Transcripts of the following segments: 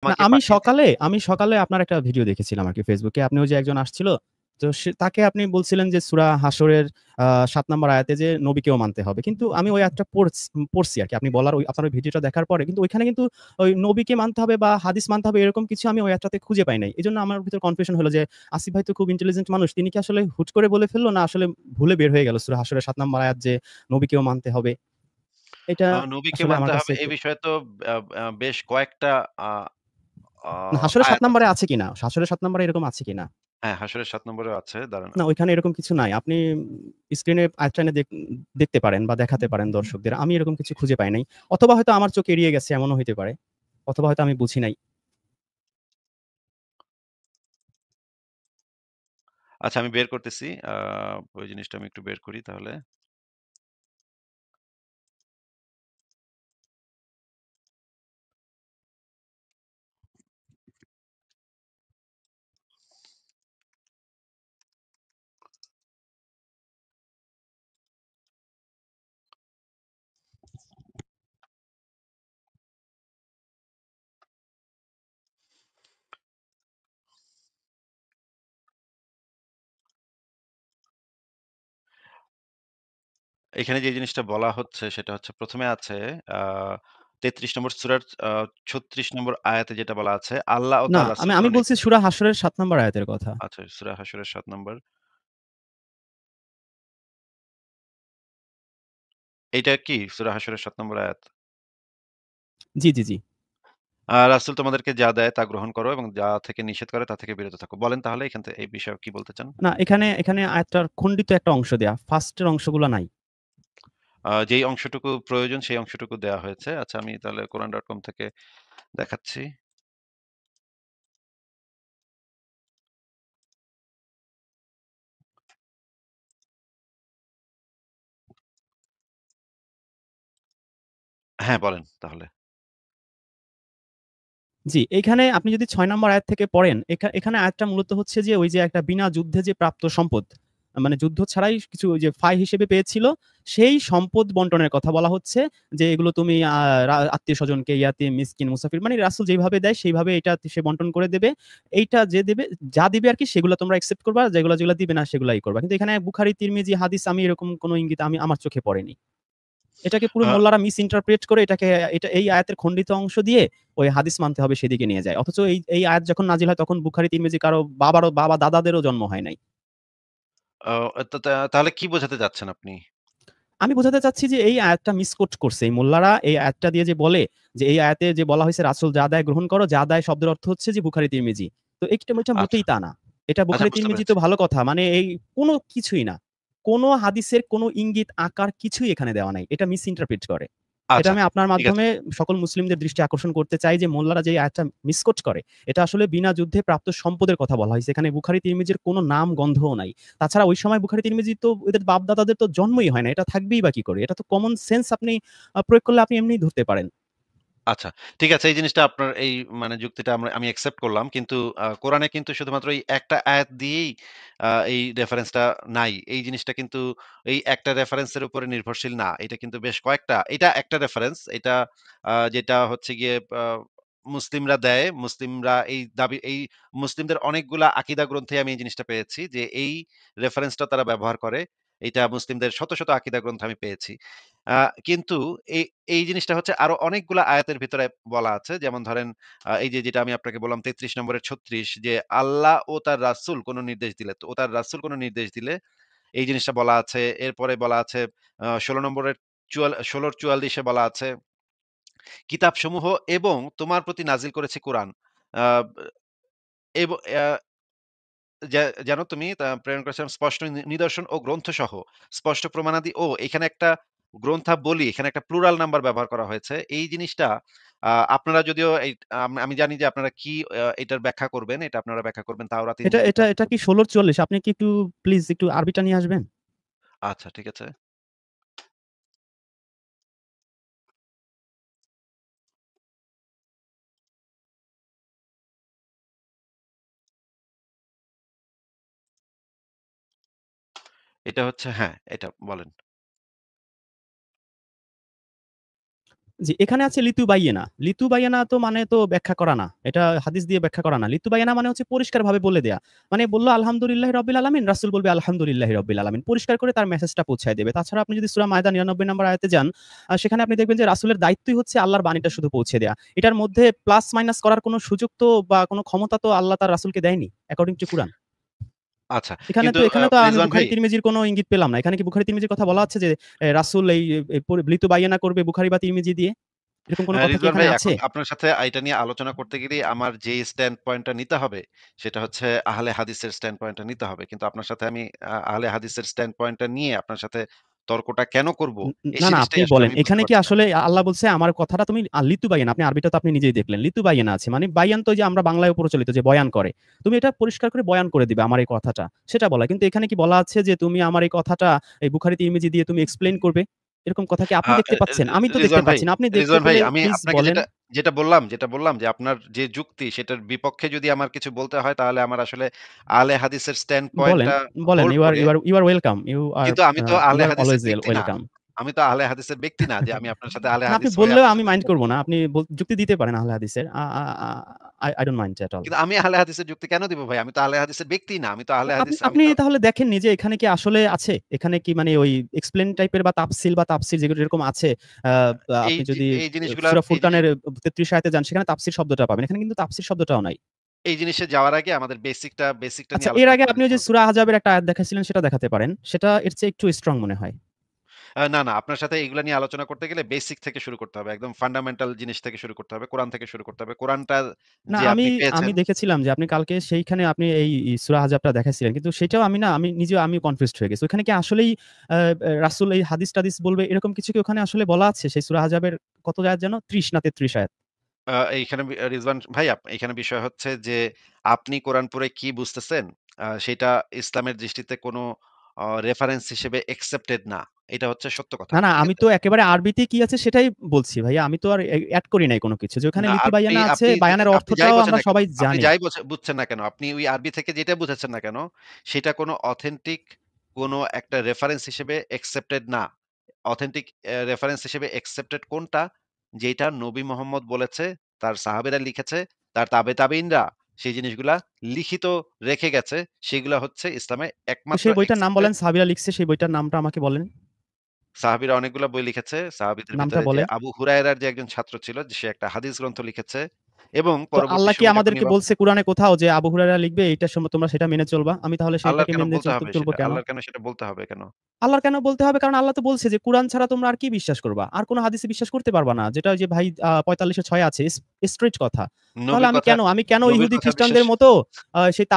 না, আমাকে আমি পাঠিয়ে দিন। সকালে আপনার একটা ভিডিও দেখেছিলাম আরকি Facebook এ। আপনি ওই যে একজন আসছিল, তো তাকে আপনি বলছিলেন যে সূরা হাশরের ৭ নাম্বার আয়াতে যে নবীকেও মানতে হবে। কিন্তু আমি ওই আয়াতটা পড়ছি আরকি। আপনি বলার আপনার ওই ভিডিওটা দেখার পরে কিন্তু ওইখানে কিন্তু ওই নবীকে মানতে হবে বা হাদিস মানতে হবে এরকম কিছু আমি ওই আয়াতটাতে খুঁজে পাই নাই। এজন্য আমার ভিতর কনফিউশন হলো যে আসিফ ভাই তো খুব ইন্টেলিজেন্ট মানুষ। তিনি কি আসলে হুট করে বলে ফেলল না আসলে ভুলে বের হয়ে গেল সূরা হাশরের ৭ নাম্বার আয়াত যে নবীকেও মানতে হবে। এটা নবীকে আসলে মানতে আমার কাছে হবে এ একটু বিষয়ে তো আ আ বেশ কয়েকটা আ আ না, হাসরের ৭ আয়াত নাম্বারে আছে। আছে কিনা? হাসরের ৭ নাম্বারে এরকম আছে কিনা? হ্যাঁ, হাসরের ৭ নম্বরেও আছে। দাঁড়ান না, ওইখানে এরকম কিছু নাই। আপনি স্ক্রিনে আরেকটা এনে দেখতে পারেন বা দেখাতে পারেন দর্শকদের। আমি এরকম কিছু খুঁজে পাই নাই। অথবা হয়তো আমার চোখ এড়িয়ে গেছে এমনও হইতে পারে। অথবা হয়তো আমি বুঝি নাই। আচ্ছা আমি বের করতেছি। ওই জিনিসটা আমি একটু বের করি তাহলে। এখানে যে জিনিসটা বলা হচ্ছে সেটা হচ্ছে ১ম এ আছে আ ৩৩ নম্বর সূরার ৩৬ নম্বর আয়াতে যেটা বলা আছে, আল্লাহ ও না, তার রাসূল আমি কোন আমি বলছি সূরা হাশরের ৭ নাম্বার আয়াতের কথা। আচ্ছা সূরা হাশরের ৭ নম্বর। এইটা কি সূরা হাশরের ৭ নম্বর আয়াত? জি, জি, জি। রাসূল তোমাদেরকে যা দেয় তা গ্রহণ করো এবং যা থেকে নিষেধ করে তা থেকে বিরত থাকো। বলেন তাহলে এই বিষয়ে কি বলতে চান? না, এখানে আয়াতটার খণ্ডিত একটা অংশ দেয়া। ফার্স্ট এর অংশগুলা নাই। যেই অংশটুকু প্রয়োজন সেই অংশটুকু দেয়া হয়েছে। আচ্ছা আমি তাহলে কোরআন.কম থেকে দেখাচ্ছি। হ্যাঁ, বলেন তাহলে। জি, এইখানে আপনি যদি ৬ নাম্বার আয়াত থেকে পড়েন, এখানে আয়াতটা মূলত হচ্ছে যে ওই যে একটা বিনা যুদ্ধে যে প্রাপ্ত সম্পদ, মানে যুদ্ধ ছাড়াই কিছু ওই যে ফায় হিসেবে পেয়েছিল, সেই সম্পদ বন্টনের কথা বলা হচ্ছে যে এগুলো তুমি আত্মীয়স্বজনকে, ইয়াতীম, মিসকিন, মুসাফির মানে রাসূল যেইভাবে দেয় সেইভাবে এটা সে বন্টন করে দেবে। এইটা যে দেবে যা দিবে আরকি সেগুলা তোমরা অ্যাকসেপ্ট করবা, যেগুলা দিবে না সেগুলাই করবা। কিন্তু এখানে বুখারী, তিরমিজি হাদিস আমি এরকম কোন ইঙ্গিত আমার চোখে পড়েনি। এটাকে পুরো আ মোল্লারা মিস ইন্টারপ্রেট করে এই আয়াতের খণ্ডিত অংশ দিয়ে ওই হাদিস মানতে হবে সেদিকে নিয়ে যায়। অথচ এই আয়াত যখন নাজিল হয় তখন বুখারী, তিরমিজি কারো বাবা দাদাদেরও জন্ম হয় নাই। ও তা তা তাহলে কি বোঝাতে চাচ্ছেন আপনি? আমি বোঝাতে চাচ্ছি যে এই আয়াতটা মিসকোট করছে। এই মোল্লারা এই আয়াতটা দিয়ে যে বলে যে এই আয়াতে যে বলা হইছে রাসূল যা দেয় গ্রহণ করো, যা দেয় শব্দের অর্থ হচ্ছে যে বুখারী, তিরমিজি। তো এটা আচ্ছা, মোটেই তা না। এটা আচ্ছা বুখারী, বুঝতে তিরমিজি তো পেরেছি। ভালো কথা। মানে এই কোন কিছুই না। কোন হাদিসের কোন ইঙ্গিত, আকার কিছুই এখানে দেওয়া নাই। এটা মিস ইন্টারপ্রেট করে। এটা আচ্ছা, আমি আপনার ঠিক আছে। মাধ্যমে সকল মুসলিমদের দৃষ্টি আকর্ষণ করতে চাই যে মোল্লারা যে আয়াতটা মিসকোট করে, এটা আসলে বিনা যুদ্ধে প্রাপ্ত সম্পদের কথা বলা হইছে। এখানে বুখারী, তিরমিজির কোন নাম গন্ধও নাই। তাছাড়া ওই সময় বুখারী, তিরমিজি তো এদের বাপ-দাদাদের তো জন্মই হয় না। এটা থাকবেই বা কি করে? এটা তো কমন সেন্স আপনি প্রয়োগ করলে আপনি এমনিই ধরতে পারেন। আচ্ছা, ঠিক আছে। এই জিনিসটা আপনার এই মানে যুক্তিটা আমি অ্যাকসেপ্ট করলাম। কিন্তু কোরআনে কিন্তু শুধুমাত্র এই একটা আয়াত দিয়েই এই রেফারেন্সটা নাই। এই জিনিসটা কিন্তু এই একটা রেফারেন্সের উপরে নির্ভরশীল না। এটা কিন্তু বেশ কয়েকটা এটা একটা রেফারেন্স। এটা যেটা হচ্ছে গিয়ে মুসলিমরা দেয়। মুসলিমরা এই মুসলিমদের অনেকগুলা আকীদা গ্রন্থে আমি এই জিনিসটা পেয়েছি যে এই রেফারেন্সটা তারা ব্যবহার করে। এইটা মুসলিমদের শত, শত আকীদা গ্রন্থে আমি পেয়েছি। আ কিন্তু এই এই জিনিসটা হচ্ছে আরো অনেকগুলা আয়াতের ভিতরে বলা আছে। যেমন ধরেন এই যে যেটা আমি আপনাকে বললাম ৩৩ নম্বরের ৩৬ যে আল্লাহ ও তার রাসূল কোন নির্দেশ দিলে ও তার রাসূল কোন নির্দেশ দিলে এই জিনিসটা বলা আছে। এরপরে বলা আছে ১৬ নম্বরের ১৬ র ৪৪ এ বলা আছে কিতাবসমূহ এবং তোমার প্রতি নাজিল করেছি কোরআন। আ এব অ্যা যেন তুমি প্রেরণ করেছিলাম স্পষ্ট নিদর্শন ও গ্রন্থসহ স্পষ্ট প্রমাণাদি ও এখানে একটা গ্রন্থাবলী, এখানে একটা প্লুরাল নাম্বার ব্যবহার করা হয়েছে। এই জিনিসটা আপনারা যদিও আমি জানি যে আপনারা কি এটার ব্যাখ্যা করবেন। এটা আপনারা ব্যাখ্যা করবেন তাওরাত, এটা ইনজিল এটা এটা কি ১৬ র ৪৪? আপনি কি একটু প্লিজ একটু আরবিটা নিয়ে আসবেন? আচ্ছা ঠিক আছে। এটা হচ্ছে হ্যাঁ, এটা বলেন। জি, এখানে আছে লিতুবাইয়েনা। লিতুবাইয়েনা তো মানে তো ব্যাখ্যা করা না। এটা হাদিস দিয়ে ব্যাখ্যা করা না। লিতুবাইয়েনা মানে হচ্ছে পরিষ্কারভাবে বলে দেয়া। মানে বলল আলহামদুলিল্লাহি রাব্বিল আলামিন, রাসূল বলবে আলহামদুলিল্লাহি রাব্বিল আলামিন। পরিষ্কার করে তার মেসেজটা পৌঁছায় দেবে। তাছাড়া আপনি যদি সূরা মায়দা ৯৯ নম্বর আয়াতে যান, সেখানে আপনি দেখবেন যে রাসূলের দায়িত্বই হচ্ছে আল্লাহর বাণীটা শুধু পৌঁছে দেয়া। এটার মধ্যে প্লাস মাইনাস করার কোনো সুযোগ তো বা কোনো ক্ষমতা তো আল্লাহ তার রাসূলকে দেয়নি অ্যাকর্ডিং টু কুরআন। আচ্ছা। এখানে কিন্তু তো এখানে তো আমি রিজওয়ান বুখারী ভাই তিরমিজির কোনো ইঙ্গিত পেলাম না। এখানে কি বুখারী তিরমিজির কথা বলা হচ্ছে যে রাসূল এই লিতুবাইয়েনা করবে বুখারী বা তিরমিজি দিয়ে? এরকম কোনো কথা কি রিজওয়ান এখানে ভাই আছে? এখন আপনার সাথে এটা নিয়ে আলোচনা করতে গেলেই আমার যে স্ট্যান্ড পয়েন্টটা নিতে হবে, সেটা হচ্ছে আহলে হাদিসের স্ট্যান্ড পয়েন্টটা নিতে হবে। কিন্তু আপনার সাথে আমি আহলে হাদিসের স্ট্যান্ড পয়েন্টটা নিয়ে আপনার সাথে তর্কটা কেন করব? এই না, না আপনি জিনিসটাই আসলে বলেন। আমি বুঝতে এখানে কি পারছি না। আসলে আল্লাহ বলছে আমার কথাটা তুমি লিতু বাইয়ান। আপনি আরবিটা তো আপনি নিজেই দেখলেন। লিতু বাইয়ান আছে। মানে বায়ান তো ওই যে আমরা বাংলায় প্রচলিত যে বয়ান করে। তুমি এটা পরিষ্কার করে বয়ান করে দিবে আমার এই কথাটা। সেটা বলা। কিন্তু এখানে কি বলা আছে যে তুমি আমার এই কথাটা এই বুখারী তিরমিজি দিয়ে তুমি এক্সপ্লেইন করবে? এরকম কথা কি আ আপনি দেখতে এ এ পাচ্ছেন? আমি তো দেখতে রিজওয়ান ভাই, পাচ্ছি না। আপনি দেখতে পেলে আমি প্লিজ আপনাকে বলেন। যেটা বললাম যে আপনার যে যুক্তি সেটার বিপক্ষে যদি আমার কিছু বলতে হয় তাহলে আমার আসলে আহলে হাদিসের স্ট্যান্ড বলেন, পয়েন্টটা বলেন। হোল্ড করে ইউ আর ওয়েলকাম। কিন্তু আমি তো ইউ আহলে আর হাদিসের অলওয়েজ ব্যক্তি না। ওয়েলকাম। আমি তো আহলে হাদিসের ব্যক্তি না যে আমি আপনার সাথে আহলে না আপনি হাদিস হয়ে বললেও আপনার আমি সাথে মাইন্ড তর্ক করব না। করব। আপনি যুক্তি দিতে পারেন আহলে হাদিসের। I don't mind at all. কিন্তু আমি আহলে হাদিসের যুক্তি কেন দিব ভাই? আমি তো আহলে হাদিসের ব্যক্তি না। আমি তো আহলে আপনি হাদিস আমি আপনি তো তাহলে দেখেননি যে এখানে কি আসলে আছে? এখানে কি মানে ওই এক্সপ্লেইন টাইপের বা তাফসিল বা তাফসির যেগুলো যেরকম আছে, আ আপনি যদি সূরা ফুরকানের ৩৩ আয়াতে যান সেখানে তাফসির শব্দটা পাবেন। এখানে কিন্তু তাফসির শব্দটাও নাই। এই জিনিসে যাওয়ার আগে আমাদের বেসিকটা আচ্ছা নিয়ে এর আলোচনা আগে করে আপনি ওই নিতে যে হবে। সূরা আহজাবের একটা আয়াত দেখাইছিলেন সেটা দেখাতে পারেন। সেটা এর চেয়ে একটু স্ট্রং মনে হয়। না, আপনার সাথে এগুলা নিয়ে আলোচনা করতে গেলে বেসিক থেকে শুরু করতে হবে। একদম ফান্ডামেন্টাল জিনিস থেকে শুরু করতে হবে। কোরআন থেকে শুরু করতে হবে। কোরআনটা না যে আমি আপনি আমি পেয়েছেন দেখেছিলাম যে আপনি কালকে সেইখানে আপনি এই সূরা আহজাবটা দেখাইছিলেন। কিন্তু সেটাও আমি নিজেও কনফিউজড হয়ে গেছি। ওখানে কি আসলেই রাসূল এই হাদিস-টাদিস বলবে এরকম কিছু কি ওখানে আসলে বলা আছে? সেই সূরা আহজাবের কত আয়াত যেন? ৩০ না ৩৩ আয়াত। এইখানে রিজওয়ান ভাই এখানে বিষয় হচ্ছে যে আপনি কোরআন পড়ে কি বুঝতেছেন সেটা ইসলামের দৃষ্টিতে কোনো রেফারেন্স হিসেবে অ্যাকসেপ্টেড না। এটা হচ্ছে সত্য কথা। না, না ঠিক আমি আছে? তো একেবারে আরবিতে কি আছে সেটাই বলছি ভাইয়া। আমি তো আর এড করি নাই কোন কিছু। যে ওখানে না লিতু আপনি বায়ানা আছে, আপনি যে বায়ানের আপনি যাই অর্থটাও বোঝেন আমরা না কেন, সবাই জানি। বুঝছেন না কেন, আপনি ওই আরবি থেকে যেটা বুঝেছেন না কেন, সেটা কোনো অথেন্টিক কোনো একটা রেফারেন্স হিসেবে অ্যাকসেপ্টেড না। অথেন্টিক রেফারেন্স হিসেবে অ্যাকসেপ্টেড কোনটা? যেটা নবী মোহাম্মদ বলেছে, তার সাহাবীরা লিখেছে, তার তাবেঈনরা সেই জিনিসগুলা লিখিত রেখে গেছে, সেগুলা হচ্ছে ইসলামে তো একমাত্র সেই বইটার নাম অ্যাকসেপ্টেড। বলেন, সাহাবীরা লিখছে সেই বইটার নামটা আমাকে বলেন। সাহাবীরা অনেকগুলা বই লিখেছে। সাহাবীদের নামটা ভিতরে যে বলেন। আবু হুরায়রার যে একজন ছাত্র ছিল, সে একটা হাদিস গ্রন্থ লিখেছে এবং তো পরবর্তী আল্লাহ কি সময়ে যখন আমাদেরকে বলছে কুরআনে কোথাও যে আবু হুরায়রা লিখবে এইটার সময় তোমরা সেটা মেনে চলবা? আমি তাহলে সেটাকে মেনে চলবো কেন? আল্লাহর কেন সেটা বলতে হবে কেন? আল্লাহর কেন বলতে হবে? কারণ আল্লাহ তো বলছে যে কুরআন ছাড়া তোমরা আর কি বিশ্বাস করবা? আর কোন হাদিসে বিশ্বাস করতে পারবা না। যেটা ওই যে ভাই ৪৫ এর ৬ আছে স্ট্রেইট কথা। তাহলে নবীর কথা আমি কেন নবীর ইহুদি কথা বিশ্বাস খ্রিস্টানদের মতো সেই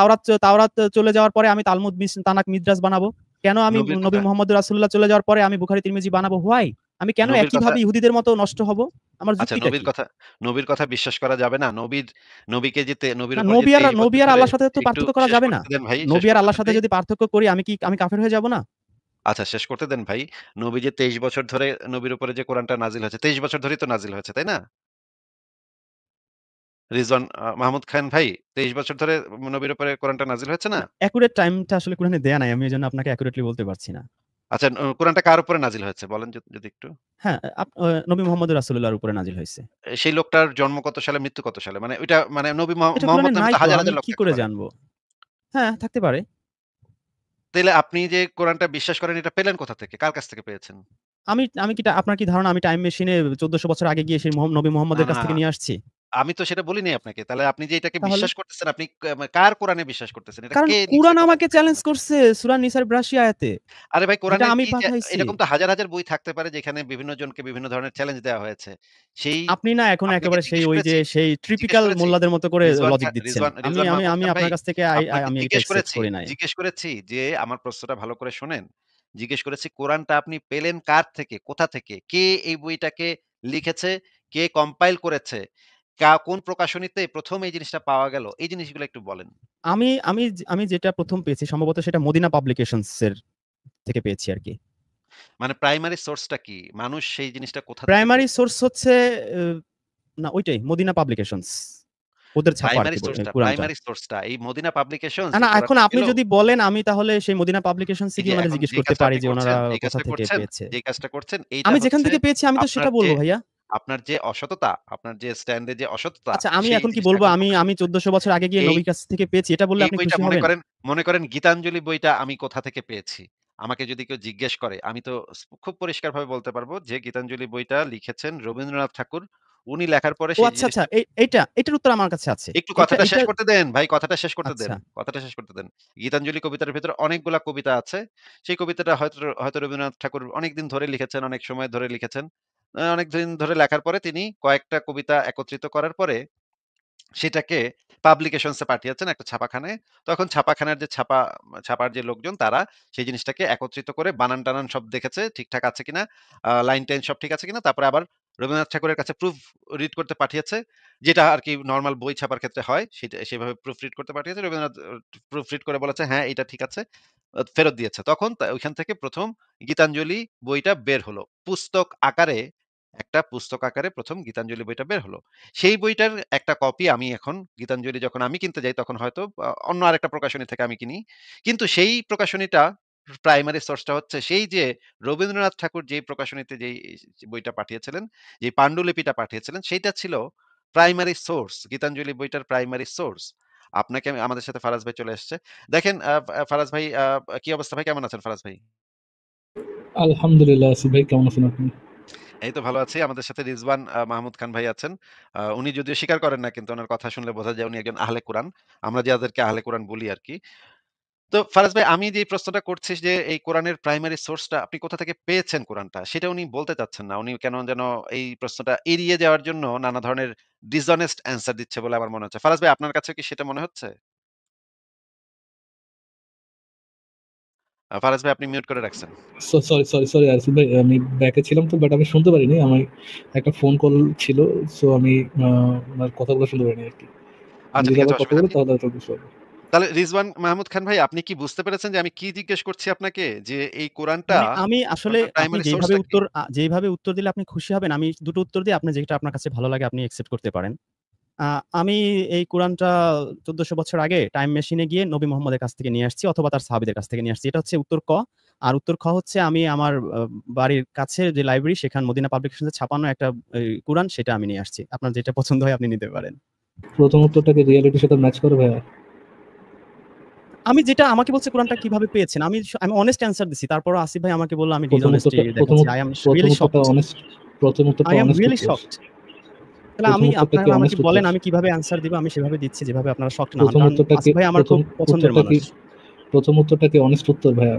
তাওরাত চলে যাওয়ার পরে আমি তালমুদ তানাক মিদ্রাস বানাবো? কেন আমি নবীর নবী কথা মুহাম্মদ রাসূলুল্লাহ চলে যাওয়ার পরে আমি বুখারী তিরমিজি বানাবো? হোয়াই? আমি কেন নবীর কথা একইভাবে ইহুদিদের মতো নষ্ট হব? আমার আচ্ছা যুক্তিটা কি? নবীর কথা বিশ্বাস করা যাবে না? নবীর না উপর যে ২৩ নবী বছর আর ধরে আল্লাহর সাথে তো একটু পার্থক্য করা শেষ যাবে না। করতে দেন ভাই, শেষ নবী আর করতে আল্লাহর দেন সাথে ভাই। যদি পার্থক্য করি আমি কাফের হয়ে যাব না? আচ্ছা শেষ করতে দেন ভাই। নবী যে ২৩ বছর ধরে নবীর উপরে যে কোরআনটা নাজিল হয়েছে, ২৩ বছর ধরেই তো নাজিল হয়েছে, তাই না? রিজওয়ান মাহমুদ খান ভাই, ২৩ বছর ধরে নবীর উপরে কোরআনটা নাজিল হয়েছে না? না একুরেট টাইমটা আসলে কুরআনে দেয়া নাই। আমি এজন্য আপনাকে একুরেটলি বলতে পারছি না। আচ্ছা কোরআনটা কার উপরে নাজিল হয়েছে বলেন যদি একটু? হ্যাঁ, নবী মুহাম্মদ রাসূলুল্লাহর উপরে নাজিল হইছে। সেই লোকটার জন্ম কত সালে, মৃত্যু কত সালে? মানে ওইটা মানে নবী এটা কোরআনে মোহাম্মদ নামে নাই তো তো হাজার, আমি হাজার লোক কি থাকতে করে পারে। জানবো? হ্যাঁ, থাকতে পারে। তাইলে আপনি যে কোরআনটা বিশ্বাস করেন এটা পেলেন কোথা থেকে? কার কাছ থেকে পেয়েছেন? আমি আমি কি আপনার কি ধারণা আমি টাইম মেশিনে ১৪০০ বছর আগে গিয়ে সেই নবী না, মুহাম্মদের কাছ না থেকে নিয়ে আসছি? আমি তো সেটা বলি নাই আপনাকে। তাহলে আপনি যে এটাকে তাহলে? বিশ্বাস করতেছেন, আপনি কার কোরআনে বিশ্বাস করতেছেন? এটা কারণ কে লিখছে কুরআন কোরআন আমাকে থেকে চ্যালেঞ্জ শোনান? করছে সূরা নিসার ৮২ আয়াতে। আরে ভাই যেটা কোরআনের আমি কি পাঠাইছি। এরকম তো হাজার, হাজার বই থাকতে পারে যেখানে বিভিন্ন জনকে বিভিন্ন ধরনের চ্যালেঞ্জ দেওয়া হয়েছে। সেই আপনি না এখন আপনাকে একেবারে সেই জিজ্ঞেস ওই যে করেছি সেই জিজ্ঞেস ট্রিপিক্যাল করেছি। মোল্লাদের মতো করে লজিক দিচ্ছেন। রিজওয়ান মাহমুদ আমি খান ভাই, আপনার কাছ থেকে আপনাকে আমি এটা অ্যাকসেপ্ট করি নাই। জিজ্ঞেস করেছি যে আমার প্রশ্নটা ভালো করে শোনেন। জিজ্ঞেস করেছি কোরআনটা আপনি পেলেন কার থেকে? কোথা থেকে? কে এই বইটাকে লিখেছে? কে কম্পাইল করেছে? কোন প্রকাশনীতে ১ম এই জিনিসটা পাওয়া গেল? এই জিনিসগুলো একটু বলেন। আমি আমি আমি যেটা ১ম পেয়েছি সম্ভবত সেটা মদিনা পাবলিকেশনস এর থেকে পেয়েছি আরকি। মানে প্রাইমারি সোর্সটা কি? মানুষ সেই জিনিসটা কোথা থেকে প্রাইমারি পেয়েছে? সোর্স হচ্ছে না ওইটাই মদিনা পাবলিকেশনস। ওদের ছাপা আরকি কুরআনটা। প্রাইমারি সোর্সটা এই মদিনা পাবলিকেশনস না, যে না এখন কোরআনটা আপনি পেল যদি বলেন আমি তাহলে সেই মদিনা পাবলিকেশনস এ এই যে গিয়ে উনাদের এখন জিজ্ঞেস করতে পারি যে উনারা যে কোথা কাজটা থেকে করছেন, পেয়েছে। যে কাজটা করছেন এইটা আমি যেখান হচ্ছে থেকে পেয়েছি আমি তো সেটা আপনার যে বলব ভাইয়া। আপনার যে অসততা, আপনার যে স্ট্যান্ডে যে অসততা, আচ্ছা, আমি সেই এখন কি জিনিসটা বলব এখন আমি প্রকাশ আমি ১৪০০ বছর আগে গিয়ে এই নবীর কাছ থেকে পেয়েছি এটা বললে এই আপনি বইটা খুশি মনে হবেন? করেন মনে করেন গীতাঞ্জলি বইটা আমি কোথা থেকে পেয়েছি? আমাকে যদি কেউ জিজ্ঞেস করে, আমি তো খুব পরিষ্কারভাবে বলতে পারব যে গীতাঞ্জলি বইটা লিখেছেন রবীন্দ্রনাথ ঠাকুর। উনি লেখার পরে ও সেই আচ্ছা, আচ্ছা। জিনিসটা এটার উত্তর আমার কাছে আছে। একটু কথাটা এইটা শেষ করতে দেন ভাই, কথাটা শেষ করতে দেন। আচ্ছা। কথাটা শেষ করতে দেন। গীতাঞ্জলি কবিতার ভেতরে অনেকগুলা কবিতা আছে। সেই কবিতাটা হয়তো রবীন্দ্রনাথ ঠাকুর অনেকদিন ধরে লিখেছেন, অনেক সময় ধরে লিখেছেন। অনেকদিন ধরে লেখার পরে তিনি কয়েকটা কবিতা একত্রিত করার পরে সেটাকে পাবলিকেশনস এ পাঠিয়েছেন একটা ছাপাখানায়। তখন ছাপাখানার যে ছাপার যে লোকজন তারা সেই জিনিসটাকে একত্রিত করে বানান-টানান সব দেখেছে ঠিকঠাক আছে কিনা, লাইন-টাইন সব ঠিক আছে কিনা। তারপরে আবার রবীন্দ্রনাথ ঠাকুরের কাছে প্রুফ রিড করতে পাঠিয়েছে। যেটা আরকি নরমাল বই ছাপার ক্ষেত্রে হয়। সেভাবে প্রুফ রিড করতে পাঠিয়েছে। রবীন্দ্রনাথ প্রুফ রিড করে বলেছে, "হ্যাঁ, এটা ঠিক আছে।" ফেরত দিয়েছে। তখন ওইখান থেকে ১ম গীতাঞ্জলি বইটা বের হলো। পুস্তক আকারে ১ম গীতাঞ্জলি বইটা বের হলো। সেই বইটার একটা কপি আমি এখন গীতাঞ্জলি যখন আমি কিনতে যাই তখন হয়তো অন্য আরেকটা প্রকাশনী থেকে আমি কিনি। কিন্তু সেই প্রকাশনীটা প্রাইমারি সোর্সটা হচ্ছে সেই যে রবীন্দ্রনাথ ঠাকুর যেই প্রকাশনীতে যেই বইটা পাঠিয়েছিলেন, যে পান্ডুলিপিটা পাঠিয়েছিলেন সেইটা ছিল প্রাইমারি সোর্স। গীতাঞ্জলি বইটার প্রাইমারি সোর্স। আমাদের সাথে ফারাজ ভাই চলে এসেছে। দেখেন ফারাজ ভাই কি অবস্থা ভাই, কেমন আছেন ফারাজ ভাই? আলহামদুলিল্লাহ আসিফ ভাই, কেমন আছেন আপনি? এই তো ভালো আছি। আমাদের সাথে রিজওয়ান মাহমুদ খান ভাই আছেন। উনি যদিও স্বীকার করেন না কিন্তু উনার কথা শুনলে বোঝা যায় উনি একজন আহলে কুরআন। আমরা যাদেরকে আহলে কুরআন বলি আরকি। তো ফারাজ ভাই, আমি যে প্রশ্নটা করছি যে এই কোরআনের প্রাইমারি সোর্সটা আপনি কোথা থেকে পেয়েছেন কোরআনটা? সেটা উনি বলতে চাচ্ছেন না। উনি কেন যেন এই প্রশ্নটা এড়িয়ে যাওয়ার জন্য নানা ধরনের ডিসঅনেস্ট অ্যান্সার দিচ্ছে বলে আমার মনে হচ্ছে। ফারাজ ভাই, আপনার কাছেও কি সেটা মনে হচ্ছে? ফারাজ ভাই, আপনি মিউট করে রাখছেন। সরি আসিফ ভাই, আমি ব্যাকে ছিলাম তো, বাট আমি শুনতে পারিনি। আমি একটা ফোন কল ছিল, সো আমি আমার কথাগুলো শুনতে পারিনি আর কি। আমি আচ্ছা, যদি ঠিক আছে, আবার কথা অসুবিধা বলি নেই। তাহলে হয়তো বুঝতে পারবো। তাহলে রিজওয়ান মাহমুদ খান ভাই, আপনি কি বুঝতে পেরেছেন যে আমি কি জিজ্ঞেস করছি আপনাকে? যে এই আমি আসলে কোরআনটার আপনি প্রাইমারি সোর্সটা কি? যেইভাবে উত্তর দিলে আপনি খুশি হবেন, আমি ২ টো উত্তর দিই। আপনি যেটা আপনার কাছে ভালো লাগে আপনি একসেপ্ট করতে পারেন। আ আমি এই কুরআনটা ১৪০০ বছর আগে টাইম মেশিনে গিয়ে নবী মুহাম্মদের কাছ থেকে নিয়ে আসছি অথবা তার সাহাবীদের কাছ থেকে নিয়ে আসছি। এটা হচ্ছে উত্তর ক। আর উত্তর খ হচ্ছে আমি আমার বাড়ির কাছে যে লাইব্রেরি সেখানে মদিনা পাবলিকেশনস এ ছাপানো একটা কুরআন সেটা আমি নিয়ে আসছি। আপনার যেটা পছন্দ হয় আপনি নিতে পারেন। প্রথম উত্তরটাকে রিয়ালিটির সাথে ম্যাচ করে ভাইয়া। আমি যেটা আমাকে বলছে কুরআনটা কিভাবে পেয়েছেন? আমি অনেস্ট অ্যান্সার দিছি। তারপরও আসিফ ভাই আমাকে বলল আমি প্রথম ডিসঅনেস্টি উত্তরটা প্রথম দেখাচ্ছি। উত- I am প্রথম really উত্তরটা shocked. অনেস্ট। প্রথম উত্তরটা I am অনেস্ট really উত্তর। shocked. তাহলে প্রথম উত্তরটা কি আপনারা আমাকে অনেস্ট উত্তর? বলেন আমি কিভাবে অ্যান্সার দিব আমি সেভাবে দিচ্ছি যেভাবে আপনারা শকড না হন। প্রথম কারণ উত্তরটা কি আসিফ ভাই আমার প্রথম খুব পছন্দের উত্তরটা কি মানুষ। প্রথম উত্তরটা কি অনেস্ট উত্তর ভাইয়া?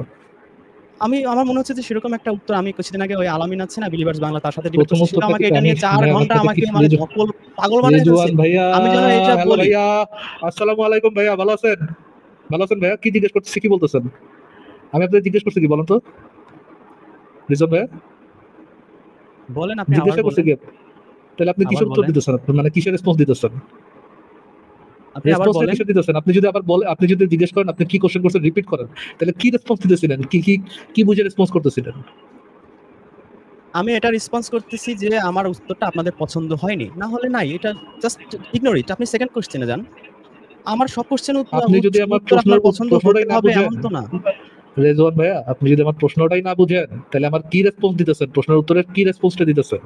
আমার মনে হচ্ছে যে সেরকম একটা উত্তর আমি কিছুদিন আগে ওই আলামিন আছে না বিলিভার্স বাংলা তার সাথে ডিবেট প্রথম করছি সেটা উত্তরটা কি আমাকে এটা আমি নিয়ে ৪ ভাই আমার ঘন্টা সাথে কি আমাকে মানে পাগল বানায় ফেলছে। রেজওয়ান ভাইয়া, আমি যেন এটা হ্যালো বলি। ভাইয়া, আসসালামু আলাইকুম ভাইয়া, ভালো আছেন? ভালো আছেন ভাইয়া? কি জিজ্ঞেস করতেছি, কি বলতেছেন? আমি আপনাকে জিজ্ঞেস করছি কি বলেন তো, রিজওয়ান ভাইয়া? বলেন আপনি আবার জিজ্ঞাসা করছি বলেন। কি? তাহলে আপনি আবার কিসের উত্তর বলেন। দিতেছেন? আপনি মানে কিসের রেসপন্স দিতেছেন? আপনি আবার রেসপন্সটা বলেন। কিসের দিতেছেন? আপনি যদি জিজ্ঞেস করেন আপনি কি কোশ্চেন করছেন রিপিট করেন। তাহলে কি রেসপন্স দিতেছিলেন? কি বুঝে রেসপন্স করতেছিলেন? আমি এটা রেসপন্স করতেছি যে আমার উত্তরটা আপনাদের পছন্দ হয়নি। না হলে নাই। এটা জাস্ট ইগনোর ইট। আপনি সেকেন্ড কোয়েশ্চেনে যান। আমার সব কোয়েশ্চেন আপনি যদি আমার উত্তর আপনার পছন্দ হতে প্রশ্নটাই না হবে বুঝেন, এমন তো না। রেজওয়ান ভাইয়া, আপনি যদি আমার প্রশ্নটাই না বুঝেন তাহলে আমার কি রেসপন্স দিতেছেন? প্রশ্নের উত্তরের কি রেসপন্সটা দিতেছেন?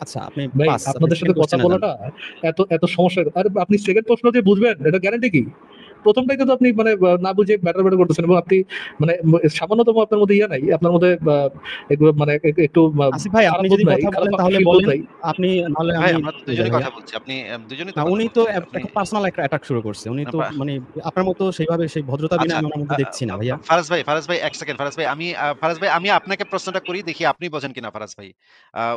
আচ্ছা আপনি ভাই পাস আপনি আপনাদের সাথে সেকেন্ড কথা কোয়েশ্চেনে যান। বলাটা এত এত সমস্যা। আরে আপনি সেকেন্ড প্রশ্ন যে বুঝবেন এটা গ্যারান্টি কি? প্রথমটাই তো আপনি মানে না বুঝে ব্যাটার করতেছেন, এবং আপনি মানে সামান্যতম আপনার মধ্যে ইয়া নাই, আপনার মধ্যে মানে একটু আসিফ ভাই খারাপ আপনি বোধ যদি নাই, কথা খারাপ বলেন তাহলে আত্মশীল বোধ বলেন। নাই। আপনি নাহলে ভাই, আমি আমরা তো চলে যাই দুজনেই ভাইয়া। কথা বলছি। দুজনেই তো না কথা উনি তো বলছি। আপনি একটা পার্সোনাল একটা অ্যাটাক শুরু করছে। উনি না তো মানে আপনার মতো সেইভাবে সেই ভদ্রতা বিনয় আচ্ছা, আমি উনার আ মধ্যে দেখছি না আ ভাইয়া। ফারাজ ভাই ১ সেকেন্ড। ফারাজ ভাই, আমি আপনাকে প্রশ্নটা করি, দেখি আপনি বোঝেন কিনা ফারাজ ভাই।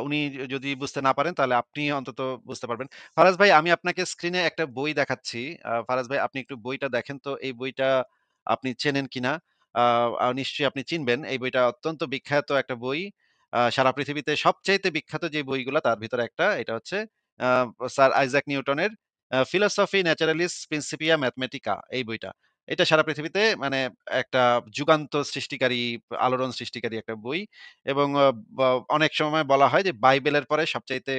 উনি যদি বুঝতে না পারেন তাহলে আপনি অন্তত বুঝতে পারবেন। ফারাজ ভাই, আমি আপনাকে স্ক্রিনে একটা বই দেখাচ্ছি। ফারাজ ভাই, আপনি একটু বইটা দেখেন তো এই বইটা আপনি চেনেন কিনা? আ আ নিশ্চয়ই আপনি চিনবেন। এই বইটা অত্যন্ত বিখ্যাত একটা বই। সারা পৃথিবীতে সবচাইতে বিখ্যাত যে বইগুলা তার ভিতরে একটা। এটা হচ্ছে আ স্যার আইজাক নিউটনের 'ফিলোসফি ন্যাচারালিস প্রিন্সিপিয়া ম্যাথমেটিকা' এই বইটা। এটা সারা পৃথিবীতে মানে একটা যুগান্ত সৃষ্টিকারী, আলোড়ন সৃষ্টিকারী একটা বই, এবং ব অনেক সময় বলা হয় যে বাইবেলের পরে সবচাইতে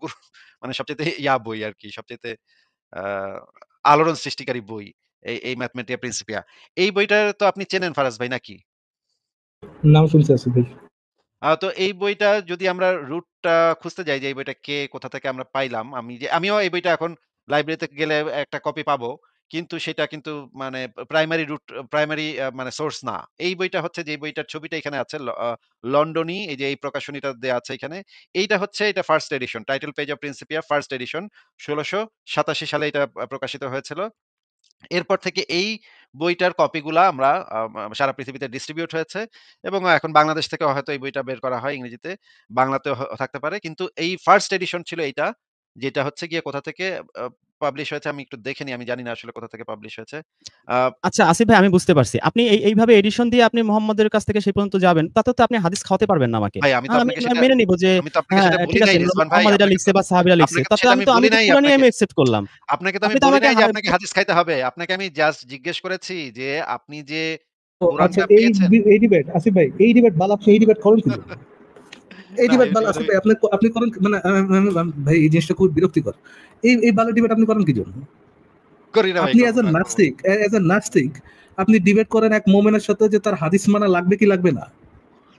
গুরু মানে সবচাইতে বই আরকি। সবচাইতে আ আলোড়ন সৃষ্টিকারী বই। এই ম্যাথমেটিকা প্রিন্সিপিয়া। এই বইটা তো আপনি চেনেন ফারাজ ভাই নাকি? নাম শুনছি আসিফ ভাই। তো এই বইটা যদি আমরা রুটটা খুঁজতে যাই যে এই বইটা কোথা থেকে আমরা পাইলাম। আমিও এই বইটা এখন লাইব্রেরিতে গেলে একটা কপি পাবো। কিন্তু সেটা কিন্তু মানে প্রাইমারি মানে সোর্স না। এই বইটা হচ্ছে যে এই বইটার ছবিটা এখানে আছে লন্ডনী, এই যে এই প্রকাশনীটা দেয়া আছে এখানে। এটা first addition. Title page of Principia first addition ১৬৮৭ সালে এটা প্রকাশিত হয়েছিল। এরপর থেকে এই বইটার কপিগুলা আমরা সারা পৃথিবীতে ডিস্ট্রিবিউট হয়েছে এবং এখন বাংলাদেশ থেকেও হয়তো এই বইটা বের করা হয় ইংরেজিতে। বাংলাতেও থাকতে পারে। কিন্তু এই ফার্স্ট এডিশন ছিল এইটা। যেটা হচ্ছে গিয়ে কোথা থেকে আ পাবলিশ হয়েছে আমি একটু দেখে নিই। আমি জানি না আসলে কোথা থেকে পাবলিশ হয়েছে। আ আচ্ছা আসিফ ভাই, আমি বুঝতে পারছি। আপনি এইভাবে এডিশন দিয়ে আপনি মুহাম্মদের কাছ থেকে সেই পর্যন্ত যাবেন, তাতে তো আপনি হাদিস খাওয়াতে পারবেন না আমাকে। ভাই আমি মেনে নিব যে আমি তো আপনাকে হ্যাঁ, সেটা বলি ঠিক আছে, নাই রিজওয়ান ভাই। মুহাম্মদ এটা লিখছে বা সাহাবীরা লিখছে। আপনাকে তো তাতে সেটা আমি আমি তো বলি নাই কুরআনই আপনাকে। আমি অ্যাকসেপ্ট করলাম। আপনাকে তো আমি আপনি তো বলি আমাকে নাই যে আপনাকে হাদিস খাইতে হবে। আপনাকে আমি জাস্ট জিজ্ঞেস করেছি যে আপনি যে ও আচ্ছা, কোরআনটা পেয়েছেন। এই ডিবেট আসিফ ভাই, এই ডিবেট বাল আপনি এই ডিবেট করেন কি জন্য? এই না ডিবেট এই বাল ডিবেট আসিফ ভাই, আপনি করেন মানে ভাই এই জিনিসটা খুব বিরক্তিকর। এই বালের ডিবেট আপনি করেন কি জন্য? করি না ভাই, আপনি করব এজ এ না, করব না। নাস্তিক, আপনি ডিবেট করেন এক মোমেনের সাথে যে তার হাদিস মানা লাগবে কি লাগবে না।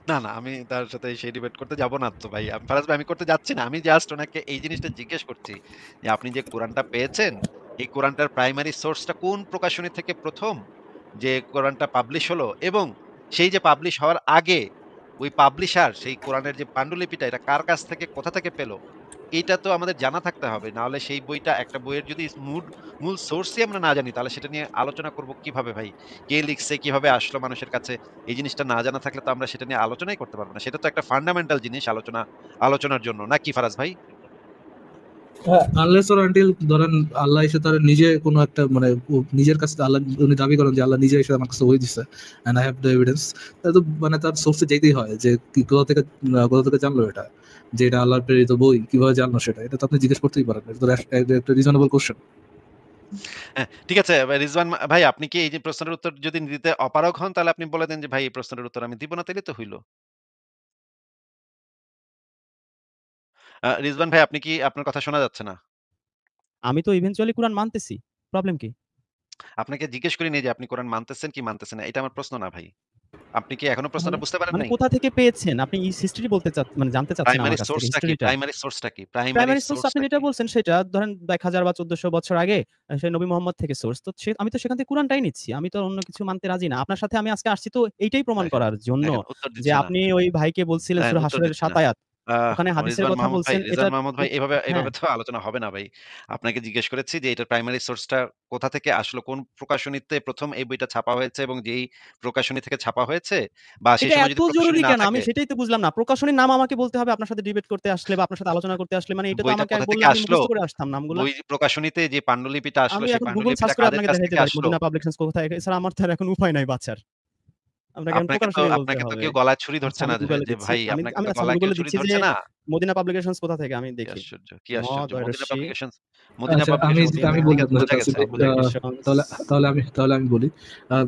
না, আমি তার সাথে সেই ডিবেট করতে যাব না তো ভাই। ফারাজ ভাই, আমি করতে যাচ্ছি না। আমি জাস্ট উনাকে এই জিনিসটা জিজ্ঞেস করছি যে, আপনি যে কোরআনটা পেয়েছেন, এই কোরআনটার প্রাইমারি সোর্সটা কোন প্রকাশনী থেকে ১ম যে কোরআনটা পাবলিশ হলো এবং সেই যে পাবলিশ হওয়ার আগে ওই পাবলিশার সেই কোরআনের যে পান্ডুলিপিটা এটা কার কাছ থেকে কোথা থেকে পেল? এইটা তো আমাদের জানা থাকতে হবে। না হলে সেই বইটা একটা বইয়ের যদি মূল সোর্সই আমরা না জানি তাহলে সেটা নিয়ে আলোচনা করব কিভাবে ভাই? কে লিখছে? কিভাবে আসলো মানুষের কাছে? এই জিনিসটা না জানা থাকলে তো আমরা সেটা নিয়ে আলোচনাই করতে পারব না। সেটা তো একটা ফান্ডামেন্টাল জিনিস আলোচনার জন্য। নাকি ফারাজ ভাই? হ্যাঁ, আনলেস অর আনটিল ধরেন আল্লাহ এসে তার নিজে কোনো একটা মানে নিজের কাছে আল্লাহ উনি দাবি করেন যে আল্লাহ নিজে এসে আমার কাছে ওই দিচ্ছে and I have the evidence. তো মানে তার সোর্সে যেতেই হয় যে কোথা থেকে জানলো এটা, যে এটা আল্লাহর প্রেরিত বই, কিভাবে জানলো সেটা, এটা তো আপনি জিজ্ঞেস করতেই পারেন। এটা তো একটা রিজনেবল কোশ্চেন। হ্যাঁ, ঠিক আছে। রিজওয়ান ভাই, আপনি কি এই যে প্রশ্নের উত্তর যদি দিতে অপারগ হন তাহলে আপনি বলে দেন যে ভাই এই প্রশ্নের উত্তর আমি দিব না, তাইলে তো হইল। রিজওয়ান ভাই, আপনার কথা শোনা যাচ্ছে না। আমি তো ইভেনচুয়ালি কুরআন মানতেছি। প্রবলেম কি? আপনাকে জিজ্ঞেস করিনি যে আপনি কোরআন মানতেছেন কি মানতেছেন না। এটা আমার প্রশ্ন না ভাই। আপনি কি এখনো মানে প্রশ্নটা বুঝতে পারেন মানে নাই? কোথা থেকে পেয়েছেন? আপনি হিস্ট্রি বলতে মানে জানতে চাচ্ছেন আমার কাছ থেকে হিস্ট্রিটা। প্রাইমারি সোর্সটা কি? প্রাইমারি প্রাইমারি সোর্স আপনি সোর্সটা যেটা কি? বলছেন সেটা ধরেন ১০০০ বা ১৪০০ বছর আগে সেই নবী মোহাম্মদ থেকে সোর্স। তো আমি তো সেখান থেকে কুরআনটাই নিচ্ছি। আমি তো অন্য কিছু মানতে রাজি না। আপনার সাথে আমি আজকে আসছি তো এইটাই প্রমাণ দেখেন, করার জন্য দেখেন উত্তর যে দিচ্ছে না। আপনি ওই ভাইকে বলছিলেন দেখেন সূরা উত্তর হাসরের দিচ্ছে ৭ না। আয়াত। ওখানে হাদিসের কথা বলছেন এটা রিজওয়ান মাহমুদ ভাই, হ্যাঁ। এভাবে তো আলোচনা হবে না ভাই। আপনাকে জিজ্ঞেস করেছি যে এটার প্রাইমারি সোর্সটা কোথা থেকে আসলো? কোন প্রকাশনীতে ১ম এই বইটা ছাপা হয়েছে এবং যেই প্রকাশনী থেকে ছাপা হয়েছে বা সেই এটা সময় এত যদি প্রকাশনী জরুরি না কেন? আমি থাকে, সেটাই তো বুঝলাম না। প্রকাশনীর নাম আমাকে বলতে হবে আপনার সাথে ডিবেট করতে আসলে বা আপনার সাথে আলোচনা করতে আসলে, মানে এটা তো বইটা আমাকে কোথা বললে থেকে আমি আসলো? মুখস্থ করে আসতাম নামগুলা। বই প্রকাশনীতে যে পান্ডুলিপিটা আসলো আমি সেই এখন গুগল সার্চ পান্ডুলিপিটা করে কাদের আপনাকে কাছ দেখাইতে থেকে পারি আসলো? মদিনা পাবলিকেশনস কোথায়, এছাড়া আমার তো আর এখন উপায় নাই বাঁচার। আপনাকে এখন প্রকাশনী বলতে আপনাকে তো হবে। কেউ গলায় ছুরি আচ্ছা ধরছে আমি না যে, গুগলে যে দিচ্ছি। ভাই আমি আপনাকে আমি তো আচ্ছা আমি গলায় কেউ গুগলে ছুরি দিচ্ছি যে ধরছে না। মদিনা পাবলিকেশনস কোথা থেকে আমি কি দেখি। আশ্চর্য! কি ম আশ্চর্য! দয়রশ্রী মদিনা আচ্ছা, পাবলিকেশনস মদিনা আমি ঠিক বলি আছে, আপনাকে বোঝা গেছে, তাসিফ ভাই। বোঝা গেছে। পাবলিকেশনস তাহলে আমি বলি।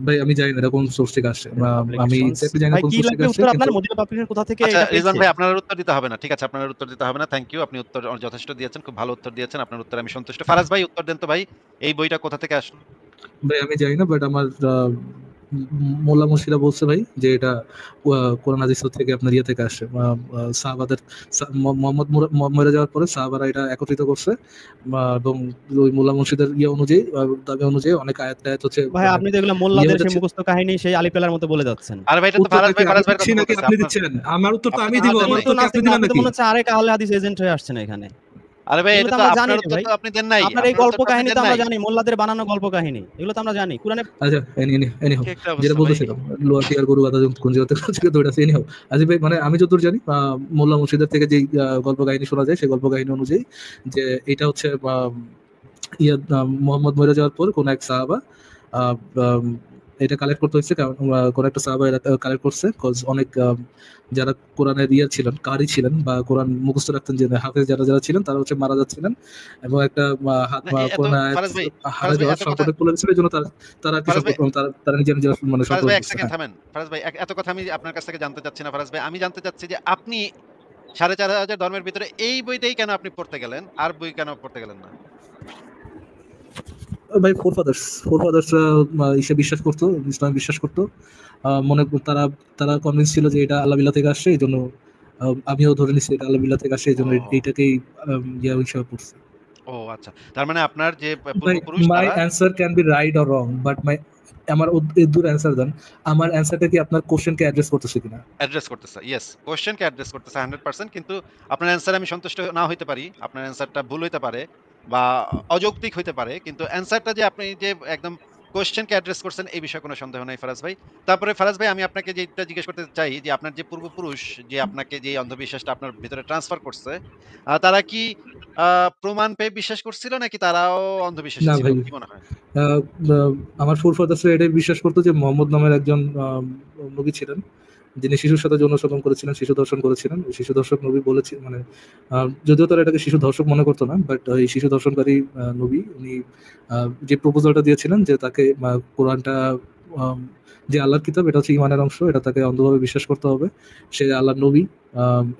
ভাই আমি জানি না এটা কোন সোর্স থেকে আসছে। মদিনা আমি পাবলিকেশনস এক্সাক্টলি জানি না ভাই কোন কি সোর্স থেকে লাগবে আসছে, উত্তর কিন্তু আপনার? মদিনা পাবলিকেশন কোথা থেকে আচ্ছা এটা রিজওয়ান পেয়েছে? ভাই, আপনার আর উত্তর দিতে হবে না। ঠিক আছে, আপনার আর উত্তর দিতে হবে না। Thank you. আপনি উত্তর যথেষ্ট দিয়েছেন। খুব ভালো উত্তর দিয়েছেন। আপনার উত্তরে আমি সন্তুষ্ট। ফারাজ ভাই, উত্তর দেন তো ভাই। এই বইটা কোথা থেকে আসলো? ভাই আমি জানি না, বাট আমার মোল্লা মুর্শিদা বলছে ভাই যে এটা কোরআন হাদিস থেকে আপনার ইয়ে থেকে আসছে। সাহাবাদের মোহাম্মদ মরে যাওয়ার পরে সাহাবারা এটা একত্রিত করছে এবং ওই মোল্লা মুর্শিদের ইয়ে অনুযায়ী দাবি অনুযায়ী অনেক আয়াত টায়াত হচ্ছে ভাই মানে আপনি তো এগুলো ইয়ে মোল্লাদের সেই হইতেছে। মুখস্থ কাহিনী সেই আলিপেলার মতো বলে যাচ্ছেন। আরে ভাই, এটা তো উত্তরটা কি আমি ফারাজ ভাইয়ের দিচ্ছি কথা নাকি বলতেছে। আপনি দিচ্ছেন? আমার উত্তর তো আপনি আমি তো দিব, উত্তর দেন আমার নাই। তো উত্তর কি আপনি নাস্তিক না, দিলেন আপনি তো নাকি? মনে হচ্ছে আরেক আহলে হাদিস এজেন্ট হয়ে আসছেন এখানে। আরে ভাই, এগুলো এটা তো তো আমরা জানি আপনার রে উত্তর ভাই। তো আপনি দেন নাই। আপনার এই আপনার গল্প উত্তর তো আপনি কাহিনী তো দেন আমরা নাই। জানি, মোল্লাদের বানানো গল্প কাহিনী। এগুলো তো আমরা জানি। কুরআনে আচ্ছা, এনিহাউ কি একটা যেটা অবস্থা ভাই। বলতেছিলাম, লোয়াটি আর গরু গাধা কোন জায়গা থেকে দৌড়াচ্ছে। এনিহাউ আজিব ভাই, মানে আমি যতদূর জানি মোল্লা মুর্শিদের থেকে যে গল্প কাহিনী শোনা যায় সেই গল্প কাহিনী অনুযায়ী যে এটা হচ্ছে মোহাম্মদ মরে যাওয়ার পর কোন এক সাহাবা আহ, আম, এটা কালেক্ট করতে হয়েছে, কারণ কোন একটা সাহাবা এটা কালেক্ট করছে, কজ অনেক যারা কোরআনের ইয়ে ছিলেন, কারি ছিলেন বা কোরআন মুখস্থ রাখতেন, যে হাফেজ যারা যারা ছিলেন তারা হচ্ছে মারা যাচ্ছিলেন এবং একটা হাত না, এত কোরআন আয়াত ফারাজ ভাই, হারা যাওয়ার এত কথা। সংকটে পড়ে গেছিল, এই জন্য তারা তারা আর কি ফারাজ ভাই, তারা নিজের নিজের মানে ফারাজ ভাই সংকলন ১ করছে। সেকেন্ড হ্যাঁ, থামেন। ফারাজ ভাই, এত কথা আমি আপনার কাছ থেকে জানতে চাচ্ছি না ফারাজ ভাই। আমি জানতে চাচ্ছি যে আপনি ৪,৫০০ ধর্মের ভিতরে এই বইটাই কেন আপনি পড়তে গেলেন? আর বই কেন পড়তে গেলেন না? ভাই ফোরফাদার্সরা ইসে বিশ্বাস করতো, ইসলামে বিশ্বাস করতো। মনে তারা তারা কনভিন্স ছিল যে এটা আল্লাহ বিল্লাহ থেকে আসছে, এই জন্য আমিও ধরে নিচ্ছি এটা আল্লাহ বিল্লাহ থেকে আসছে, এই জন্য ও এইটাকেই ইয়া হিসাবে পড়ছে। ও আচ্ছা, তার মানে আপনার যে ভাই পূর্বপুরুষ মাই তারা answer can be right or wrong, but আমার এদুর অ্যান্সার দেন, আমার অ্যান্সারটা কি আপনার কোশ্চেনকে অ্যাড্রেস করতেছে কিনা? অ্যাড্রেস করতেছে, ইয়েস, কোশ্চেনকে অ্যাড্রেস করতেছে 100%, কিন্তু আপনার অ্যান্সারে আমি সন্তুষ্ট না হইতে পারি, আপনার অ্যান্সারটা ভুল হইতে পারে বা অযৌক্তিক হইতে পারে, কিন্তু অ্যান্সারটা যে আপনি যে একদম কোশ্চেনকে অ্যাড্রেস করছেন এই বিষয়ে কোনো সন্দেহ নাই ফারাজ ভাই। তারপরে ফারাজ ভাই আমি আপনাকে যেটা জিজ্ঞেস করতে চাই যে আপনার যে পূর্বপুরুষ যে আপনাকে যে অন্ধবিশ্বাসটা আপনার ভিতরে ট্রান্সফার করছে, তারা কি প্রমাণ পেয়ে বিশ্বাস করছিল নাকি তারাও অন্ধবিশ্বাসী না ছিল? ভাই, কি মনে হয়? আহ, আমার ফোরফাদার্সরা এটাই বিশ্বাস করতো যে মোহাম্মদ নামের একজন নবী ছিলেন, যিনি শিশুর সাথে যৌন শোষণ করেছিলেন, শিশু ধর্ষণ করেছিলেন। ওই শিশু ধর্ষক নবী বলেছে, মানে যদিও তারা এটাকে শিশু ধর্ষক মনে করতো না, বাট এই শিশু ধর্ষণকারী নবী উনি যে প্রপোজালটা দিয়েছিলেন যে তাকে কোরআনটা আম, যে আল্লাহর কিতাব, এটা হচ্ছে ইমানের অংশ, এটা তাকে অন্ধভাবে বিশ্বাস করতে হবে। সে আল্লাহর নবী,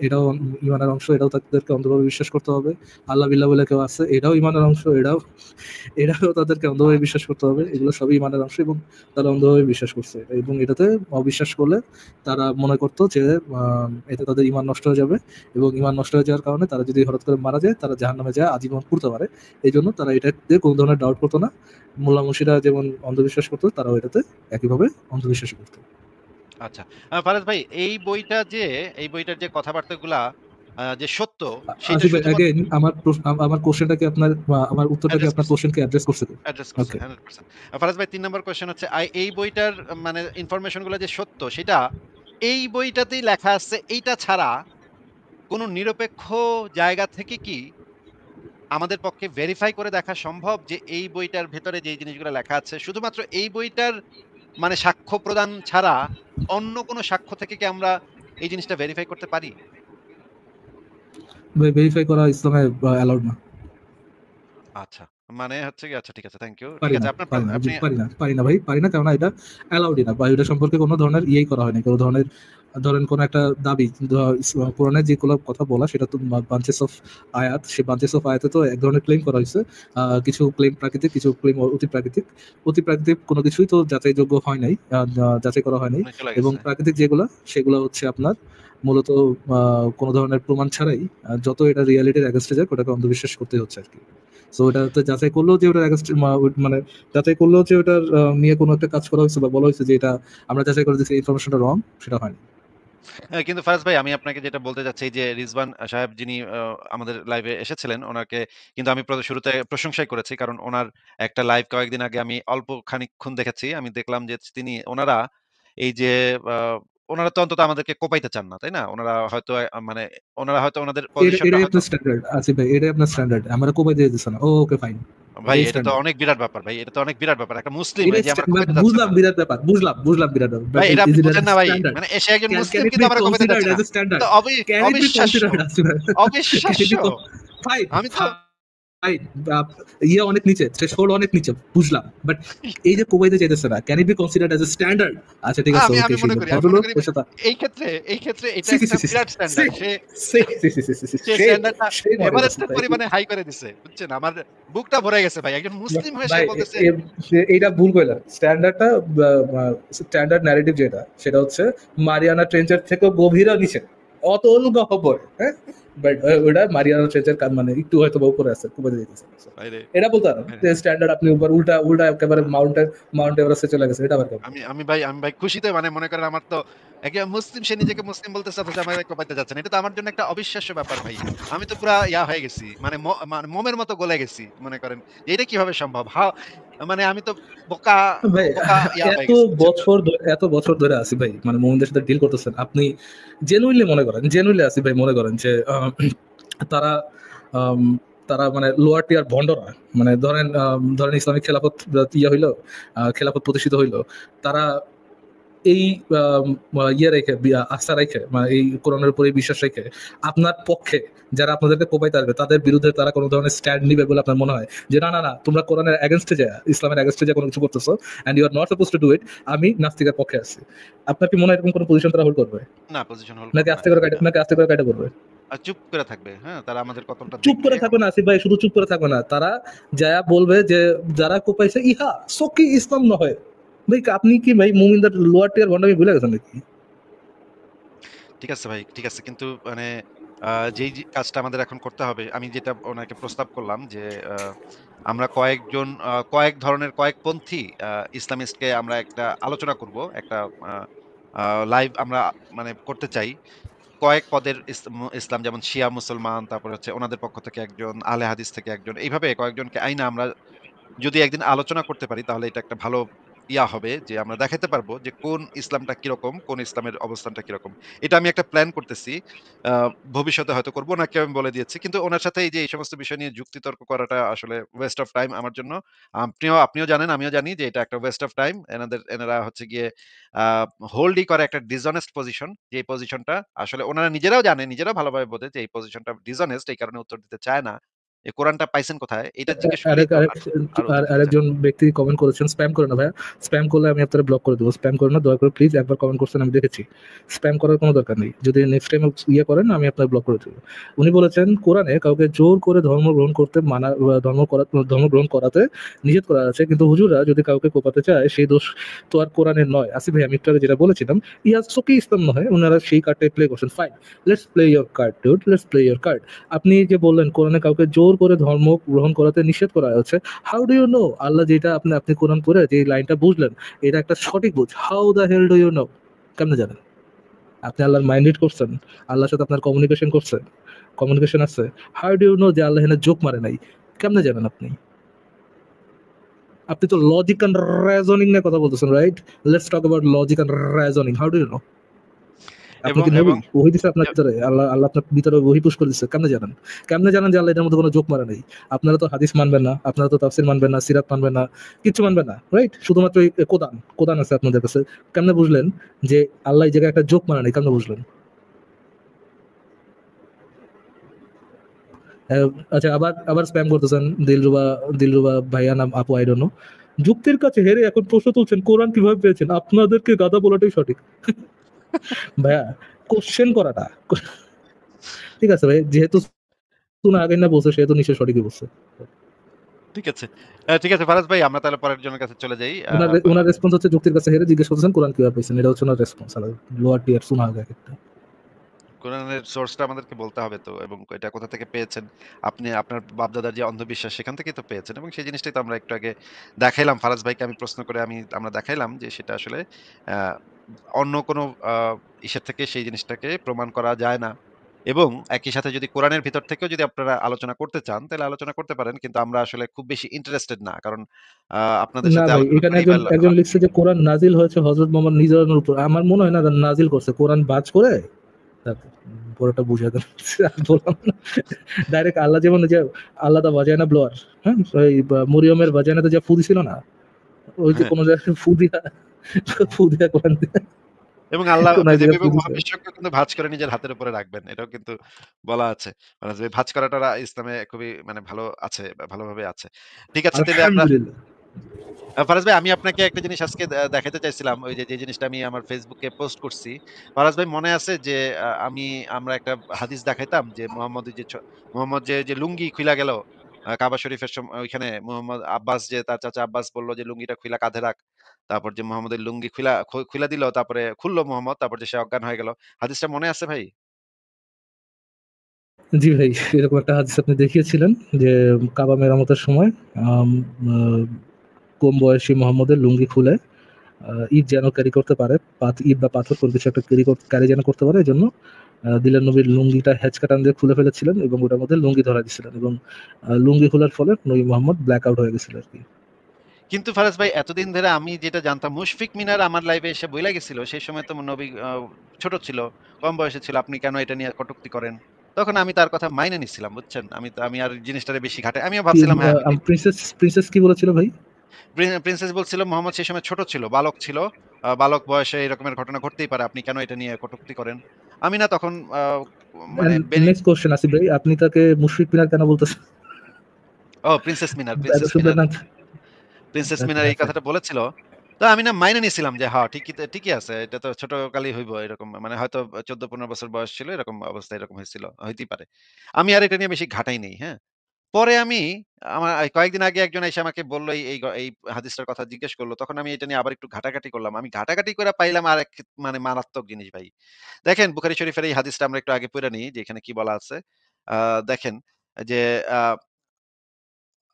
এটাও ইমানের অংশ, এটাও তাদেরকে অন্ধভাবে বিশ্বাস করতে হবে। আল্লাহ বিল্লাহ বলে কেউ আছে, এটাও ইমানের অংশ, এটাও তাদেরকে অন্ধভাবে আচ্ছা, বিশ্বাস করতে হবে। বুঝেছি। এগুলো সবই ইমানের অংশ, এবং তারা অন্ধভাবে বিশ্বাস করছে এবং এটাতে অবিশ্বাস করলে তারা মনে করতো যে এতে তাদের ইমান নষ্ট হয়ে যাবে, এবং ইমান নষ্ট হয়ে যাওয়ার কারণে তারা যদি হঠাৎ করে মারা যায় তারা জাহান্নামে যায় আজীবন পড়তে পারে। এই জন্য তারা এটাতে কোনো ধরনের ডাউট করতো না। মোল্লা মুন্সিরা যেমন অন্ধবিশ্বাস করতো, তারাও এটাতে একইভাবে অন্ধবিশ্বাস করতো। আচ্ছা। ফারাজ ভাই এই বইটার যে কথাবার্তাগুলা যে সত্য সেটা আসিফ ভাই, শুধুমাত্র again, আমার কোশ্চেনটা কি আপনার, আমার উত্তরটা কি অ্যাড্রেস আপনার করছে, কোশ্চেনকে অ্যাড্রেস করছে? অ্যাড্রেস করছে ওকে। 100%। ফারাজ ভাই ৩ নাম্বার কোয়েশ্চেন হচ্ছে এই বইটার মানে ইনফরমেশন গুলো যে সত্য সেটা এই বইটাতেই লেখা আছে, এইটা ছাড়া কোন নিরপেক্ষ জায়গা থেকে কি আমাদের পক্ষে ভেরিফাই করে দেখা সম্ভব যে এই বইটার ভেতরে যে জিনিসগুলো লেখা আছে শুধুমাত্র এই বইটার মানে সাক্ষ্য প্রদান ছাড়া অন্য কোন সাক্ষ্য থেকে কি আমরা এই জিনিসটা ভেরিফাই করতে পারি? ভেরিফাই করা ইসলামে অ্যালাউড না। আচ্ছা। মানে হচ্ছে গিয়ে আচ্ছা ঠিক আছে, থ্যাংক ইউ। ঠিক পারি না, আছে আপনার পারি না, জি, আপনি পারি না ভাই, পারি না, কেননা এটা অ্যালাউডই না, বা এটা সম্পর্কে কোনো ধরনের ইয়েই করা হয়নি, কোনো ধরনের ধরেন কোনো একটা দাবি কোরআনের যেগুলো কথা বলা, সেটা তো বাঞ্চেস অফ আয়াত, সেই বাঞ্চেস অফ আয়াতে তো এক ধরনের ক্লেম করা হয়েছে। কিছু ক্লেম প্রাকৃতিক, কিছু ক্লেম অতি প্রাকৃতিক। অতি প্রাকৃতিক কোনো কিছুই তো যাচাইযোগ্য হয় নাই, যাচাই করা হয় নাই। চলে এবং গেছে। প্রাকৃতিক যেগুলো, সেগুলো হচ্ছে আপনার মূলত কোনো ধরনের প্রমাণ ছাড়াই যত এটা রিয়ালিটির অ্যাগেন্স্টে যায় ওটাকে অন্ধবিশ্বাস করতে হচ্ছে আর কি। সো ওটাতে যাচাই করলেও যে ওটার against মানে যাচাই করলেও যে ওটার নিয়ে কোনো একটা কাজ করা হয়েছে বা বলা হয়েছে যে এটা আমরা যাচাই করে দিচ্ছি ইনফরমেশনটা রং, সেটা হয়নি। হ্যাঁ, কিন্তু ফারাজ ভাই আমি আপনাকে যেটা বলতে চাচ্ছি এই যে রিজওয়ান সাহেব যিনি আমাদের লাইভে এসেছিলেন ওনাকে কিন্তু আমি শুরুতে প্রশংসাই করেছি। কারণ ওনার একটা লাইভ কয়েকদিন আগে আমি অল্প খানিকক্ষণ দেখেছি। আমি দেখলাম যে ওনারা এই যে আ ওনারা তো অন্তত আমাদেরকে কোপাইতে চান না, তাই না? মানে ওনারা হয়তো ওনাদের পজিশনটা এটাই হয়তো আপনার স্ট্যান্ডার্ড আছে ভাই, এটাই আপনার স্ট্যান্ডার্ড, আমরা কোপাই দিয়ে দিচ্ছে না, ওকে ফাইন, ভাই এটাই এটা তো স্ট্যান্ডার্ড। অনেক বিরাট ব্যাপার ভাই। এটা তো অনেক বিরাট ব্যাপার। একটা মুসলিম এটাই এই যে আমরা কোপাইতে চাচ্ছে বুঝলাম না। বিরাট ব্যাপার, বুঝলাম বিরাট ব্যাপার, বাট ভাই এটা আপনি ইজ ইট বুঝেন না ভাই। স্ট্যান্ডার্ড? মানে সে একজন ক্যান মুসলিম ইট কিন্তু বি আমরা কোপাইতে কনসিডার্ড চাচ্ছে না। অ্যাজ এ এটা স্ট্যান্ডার্ড? তো ক্যান ইট বি অবিশ্বাস্য, কনসিডার্ড ক্যান ইট অবিশ্বাস্য। Be fine? আমি তো ভাই, ইয়ে অনেক নিচে, থ্রেশহোল্ড অনেক নিচে, বুঝলাম, বাট এই যে কোবাইতে চাইতেছে না, can it be considered as a standard? আচ্ছা ঠিক আছে, আমি ওকে, আমি সেই মনে করি ভদ্রলোক এর সাথে এই ক্ষেত্রে এটা সি সি একটা সি সি বিরাট সি স্ট্যান্ডার্ড। সি সি সি সি সি সে সেই স্ট্যান্ডার্ডটা সেই মনে করছে এভারেস্টের ভাই। পরিমাণে হাই করে দিছে। বুঝছেন? আমার বুকটা ভরে গেছে ভাই। একজন মুসলিম হয়ে সে ভাই বলতেছে এইটা ভুল কইলা, স্ট্যান্ডার্ডটা স্ট্যান্ডার্ড ন্যারেটিভ যেটা, সেটা হচ্ছে মারিয়ানা ট্রেঞ্চের থেকেও গভীর নিচে, অতল গহ্বর, হ্যাঁ, বাট ওটা মারিয়ানা ট্রেঞ্চের মানে একটু হয়তো বা উপরে আছে, খুব দিতেছে। ভাইরে, এটা বলতে পারো ভাইরে। যে স্ট্যান্ডার্ড আপনি উপর উল্টা উল্টা একেবারে মাউন্ট এভারেস্টে চলে গেছে, এটা আবার কেমন? আমি ভাই খুশিতে মানে মনে করেন আমার তো একজন মুসলিম সে নিজেকে মুসলিম বলতেছে অথচ আমাকে কোপাইতে যাচ্ছেন। এটা তো আমার জন্য একটা অবিশ্বাস্য ব্যাপার ভাই। আমি তো পুরা হয়ে গেছি। মানে মোমের মতো গলে গেছি। মনে করেন এটা কিভাবে সম্ভব? মানে আমি তো বোকা ভাই বোকা হয়ে গেছি। বুঝছেন? এত বছর ধরে আসি ভাই, মানে মোমিনদের সাথে ডিল করতেছেন আপনি, জেনুইনলি আসি ভাই, মনে করেন যে তারা আম, তারা মানে লোয়ার টিয়ার ভণ্ড নয়, মানে ধরেন ইসলামিক খেলাফত হইলো, খেলাফত প্রতিষ্ঠিত হইলো, তারা এই রেখে আস্থা রেখে, মানে এই কোরআনের উপরে বিশ্বাস রেখে আপনার পক্ষে যারা আপনাদেরকে কোপাইতে আসবে তাদের বিরুদ্ধে তারা কোনো ধরনের স্ট্যান্ড নিবে বলে আপনার মনে হয়? যে না না না, তোমরা কোরআনের এগেনস্টে যায়, ইসলামের এগেনস্টে যায় কোনো কিছু করতেছো, and you are not suppose to do it, আমি নাস্তিকের পক্ষে আছি, আপনার কি মনে হয় এরকম কোনো পজিশন তারা হোল্ড করবে? না, পজিশন হোল্ড নাকি করবে না। আস্তে করে কাটা পড়বে? চুপ করে থাকবে। হ্যাঁ? তারা আমাদের পতনটা চুপ দেখবে। করে থাকবে না আসিফ ভাই, শুধু চুপ করে থাকবে না, তারা যায়া বলবে যে যারা কোপাইছে ইহা সকি ইসলাম নয়। ভাই আপনি কি ভাই মুমিনদের লোয়ার টিয়ার ভন্ডামি ভুলে গেছেন নাকি? ঠিক আছে ভাই, ঠিক আছে। কিন্তু মানে যেই কাজটা আমাদের এখন করতে হবে, আমি যেটা ওনাকে প্রস্তাব করলাম যে আ আমরা কয়েকজন কয়েক ধরনের কয়েকপন্থী ইসলামিস্টকে আমরা একটা আলোচনা করব। একটা আ আ লাইভ আমরা মানে করতে চাই। কয়েক পদের ইসলাম যেমন শিয়া মুসলমান, তারপরে হচ্ছে ওনাদের পক্ষ থেকে একজন, আহলে হাদিস থেকে একজন। এইভাবে কয়েকজনকে আইনা আমরা যদি একদিন আলোচনা করতে পারি তাহলে এটা একটা ভালো হবে যে আমরা দেখাইতে পারবো যে কোন ইসলামটা কিরকম, কোন ইসলামের অবস্থানটা কিরকম। এটা আমি একটা প্ল্যান করতেছি। আ ভবিষ্যতে হয়তো করব, ওনাকে আমি বলে দিয়েছি। কিন্তু ওনার সাথে এই যে এই সমস্ত বিষয় নিয়ে যুক্তিতর্ক করাটা আসলে ওয়েস্ট অফ টাইম আমার জন্য। আপনিও জানেন, আমিও জানি যে এটা একটা ওয়েস্ট অফ টাইম। এনারা হচ্ছে গিয়ে আ হোল্ডই করে একটা ডিসঅনেস্ট পজিশন। যে পজিশনটা আসলে ওনারা নিজেরাও জানে, নিজেরাও ভালোভাবে বোঝে যে এই পজিশনটা ডিসঅনেস্ট, এই কারণে উত্তর দিতে চায় না। এই কোরআনটা পাইছেন কোথায়? এটা জিজ্ঞেস করলেই আরেক তো আরেক আর উত্তর দিতে চায়। আরেকজন ব্যক্তি কমেন্ট করেছেন, স্প্যাম করে না ভাইয়া, স্প্যাম করলে আমি আপনার ব্লক করে দেবো, স্প্যাম করে না দয়া করে প্লিজ, একবার কমেন্ট করছেন আমি দেখেছি, স্প্যাম করার কোনো দরকার নেই, যদি নেক্সট টাইম ইয়ে করেন আমি আপনার ব্লক করে দেবো। উনি বলেছেন কোরআনে কাউকে জোর করে ধর্ম গ্রহণ করতে মানা, ধর্ম গ্রহণ করাতে নিষেধ করা আছে, কিন্তু হুজুরা যদি কাউকে কোপাতে চায় সেই দোষ তো আর কোরআনের নয়। আসিফ ভাই আমি একটু আগে যেটা বলেছিলাম ইয়া সকি ইসলাম নয়, ওনারা সেই কার্ডটাই প্লে করছেন, fine, let's play your card dude, let's play your card. আপনি যে বললেন কোরআনে কাউকে জোর করে ধর্ম গ্রহণ করাতে নিষেধ করা হচ্ছে, হাউ ডু ইউ নো আল্লাহ যেটা আপনি আপনি কোরআন পড়ে যে লাইনটা বুঝলেন এটা একটা সঠিক বুঝ, how the hell do you know, কেমনে জানেন? আপনি আল্লাহর মাইন্ড রিড করছেন, আল্লাহর সাথে আপনার কমিউনিকেশন করছেন, কমিউনিকেশন আছে, হাউ ডু ইউ নো যে আল্লাহ এখানে জোক মারে নাই, কেমনে জানেন আপনি? আপনি তো লজিক অ্যান্ড রেজনিং নিয়ে কথা বলতেছেন, right? Let's talk about logic and reasoning, how do you know? আপনি এবং কি নবী? এবং ওহী দিছে আপনার এ ভিতরে? আল্লাহ আপনার ভিতরে ওহী পুশ করে দিছে। কেমনে জানেন? কেমনে জানেন যে আল্লাহ এটার মধ্যে কোনো জোক মারে নাই? আপনারা তো হাদিস মানবেন না, আপনারা তো তাফসীর মানবেন না, সিরাত মানবেন না, কিচ্ছু মানবেন না, রাইট? শুধুমাত্র এই কোরআন আছে আপনাদের কাছে। কেমনে বুঝলেন যে আল্লাহ এই জায়গায় একটা জোক মারে নাই? কেমনে বুঝলেন? আচ্ছা, আবার আবার স্প্যাম করতেছেন দিলরুবা ভাইয়া নাম আপু, আই ডোন্ট নো। যুক্তির কাছে হেরে এখন প্রশ্ন তুলছেন কোরআন কিভাবে পেয়েছেন? আপনাদেরকে গাধা বলাটাই সঠিক। ভাইয়া কোশ্চেন করাটা ঠিক আছে ভাই, যেহেতু তুনা আগে না বলছে সেহেতু নিশ্চয় সঠিকই বলছে। ঠিক আছে। ঠিক আছে ফারাজ ভাই, আমরা তাহলে পরের জনের কাছে চলে যাই। ওনার রেসপন্স হচ্ছে যুক্তির কাছে হেরে জিজ্ঞেস করতেছেন কোরআন কিভাবে পেয়েছেন, এটা হচ্ছে ওনার রেসপন্স। আর লোয়ার টিয়ার শোনা আগে একটা কোরআনের সোর্সটা আমাদেরকে বলতে হবে তো, এবং এটা কোথা থেকে পেয়েছেন। আপনি আপনার বাপ-দাদার যে অন্ধবিশ্বাস সেখান থেকেই তো পেয়েছেন, এবং সেই জিনিসটাই তো আমরা একটু আগে দেখাইলাম। ফারাজ ভাইকে আমি প্রশ্ন করে আমরা দেখাইলাম যে সেটা আসলে আ অন্য কোনো আ ইসের থেকে সেই জিনিসটাকে প্রমাণ করা যায় না। এবং একই সাথে যদি কোরআনের ভিতর থেকেও যদি আপনারা আলোচনা করতে চান, তাহলে আলোচনা করতে পারেন। কিন্তু আমরা আসলে খুব বেশি ইন্টারেস্টেড না। কারণ আপনাদের না সাথে ভাই, আলোচনা এখানে করেই বা একজন লিখছে যে কোরআন নাজিল হয়েছে হযরত মুহাম্মদ নিজের উপর। আমার মনে হয় না নাজিল করছে, কোরআন বাজ করে তারপর পুরোটা বুঝিয়ে দেন। আর বললাম না, ডাইরেক্ট আল্লাহ যেমন যে আল্লাহ দা ভাজাইনা ব্লোয়ার, হ্যাঁ, ওই মরিয়মের ভাজাইনাতে যে ফু দিছিল না, ওই যে হ্যাঁ। কোন জায়গায় ফু দিয়া কোরআন দিয়ে এবং আল্লাহ কোন পৃথিবী জায়গায় ফু এবং দিছে। মহাবিশ্বকে কিন্তু ভাঁজ করে নিজের হাতের উপরে রাখবেন। এটাও কিন্তু বলা আছে। মানে যে ভাঁজ করাটা ইসলামে খুবই মানে ভালো আছে, বা ভালোভাবে আছে। ঠিক আছে, তাইলে আমরা আলহামদুলিল্লাহ। ফারাজ ভাই, আমি আপনাকে একটা জিনিস আজকে দেখাইতে চাইছিলাম। ওই যে জিনিসটা আমি আমার Facebook এ পোস্ট করছি। ফারাজ ভাই মনে আছে যে আমরা একটা হাদিস দেখাইতাম যে মোহাম্মদ যে লুঙ্গি খুইলা গেল কাবা শরীফের ওইখানে মোহাম্মদ আব্বাস, যে তার চাচা আব্বাস বলল যে লুঙ্গিটা খুইলা কাঁধে রাখ। তারপর যে মোহাম্মদের লুঙ্গি খুইলা দিল, তারপরে খুললো মোহাম্মদ, তারপর যে সে অজ্ঞান হয়ে গেল। হাদিসটা মনে আছে ভাই? জি ভাই, এরকম একটা হাদিস আপনি দেখিয়েছিলেন যে কাবা মেরামতের সময় আম, আহ, কম বয়সী মোহাম্মদের লুঙ্গি খুলে ঈদ যেন ক্যারি করতে পারে, ঈদ বা পাথর কোনো কিছু একটা ক্যারি যেন করতে পারে, এই জন্য দিলেন নবীর লুঙ্গিটা হ্যাচকা টান দিয়ে খুলে ফেলেছিলেন এবং ওটার মধ্যে লুঙ্গি ধরা দিয়েছিলেন, এবং লুঙ্গি খোলার ফলে নবী মোহাম্মদ ব্ল্যাক আউট হয়ে গেছিল আর কি। কিন্তু ফারাজ ভাই, এতদিন ধরে আমি যেটা জানতাম, মুশফিক মিনার আমার লাইভে এসে বইলা গেছিল। সেই সময় তো নবী ছোট ছিল, কম বয়সে ছিল। আপনি কেন এটা নিয়ে কটূক্তি করেন? তখন আমি তার কথা মাইনে নিচ্ছিলাম, বুঝছেন? আমি আর জিনিসটারে বেশি ঘাটে আমিও কি ভাবছিলাম, হ্যাঁ যদি প্রিন্সেস কি বলেছিল ভাই? প্রিন্সেস বলছিল মোহাম্মদ সেই সময় ছোট ছিল, বালক ছিল। বালক বয়সে এরকমের ঘটনা ঘটতেই পারে। আপনি কেন এটা নিয়ে কটূক্তি করেন? আমি না তখন মানে নেক্সট কোশ্চেন আসিফ ভাই, আপনি তাকে মুশফিক মিনার কেন বলতেছেন? ও প্রিন্সেস মিনার, এত সুন্দর নাম। প্রিন্সেস আচ্ছা মিনার এই আচ্ছা। কথাটা বলেছিল তো আমি না মাইনে নিছিলাম যে হ্যাঁ, ঠিকই আছে। এটা তো ছোটকালেই হইব এরকম। মানে হয়তো ১৪-১৫ বছর বয়স ছিল, এরকম অবস্থা এরকম হইছিল। হইতেই পারে। আমি আর এটা নিয়ে বেশি ঘাটাই নাই, হ্যাঁ? পরে আমি আমার কয়েকদিন আগে একজন এসে আমাকে বলল এই হাদিসটার কথা জিজ্ঞেস করল। তখন আমি এটা নিয়ে আবার একটু ঘাটাঘাটি করলাম। আমি ঘাটাঘাটি করে পাইলাম আরেক মানে মারাত্মক জিনিস ভাই। দেখেন বুখারী শরীফের এই হাদিসটা আমরা একটু আগে পইড়া নিই যে এখানে কি বলা আছে। আ দেখেন যে আ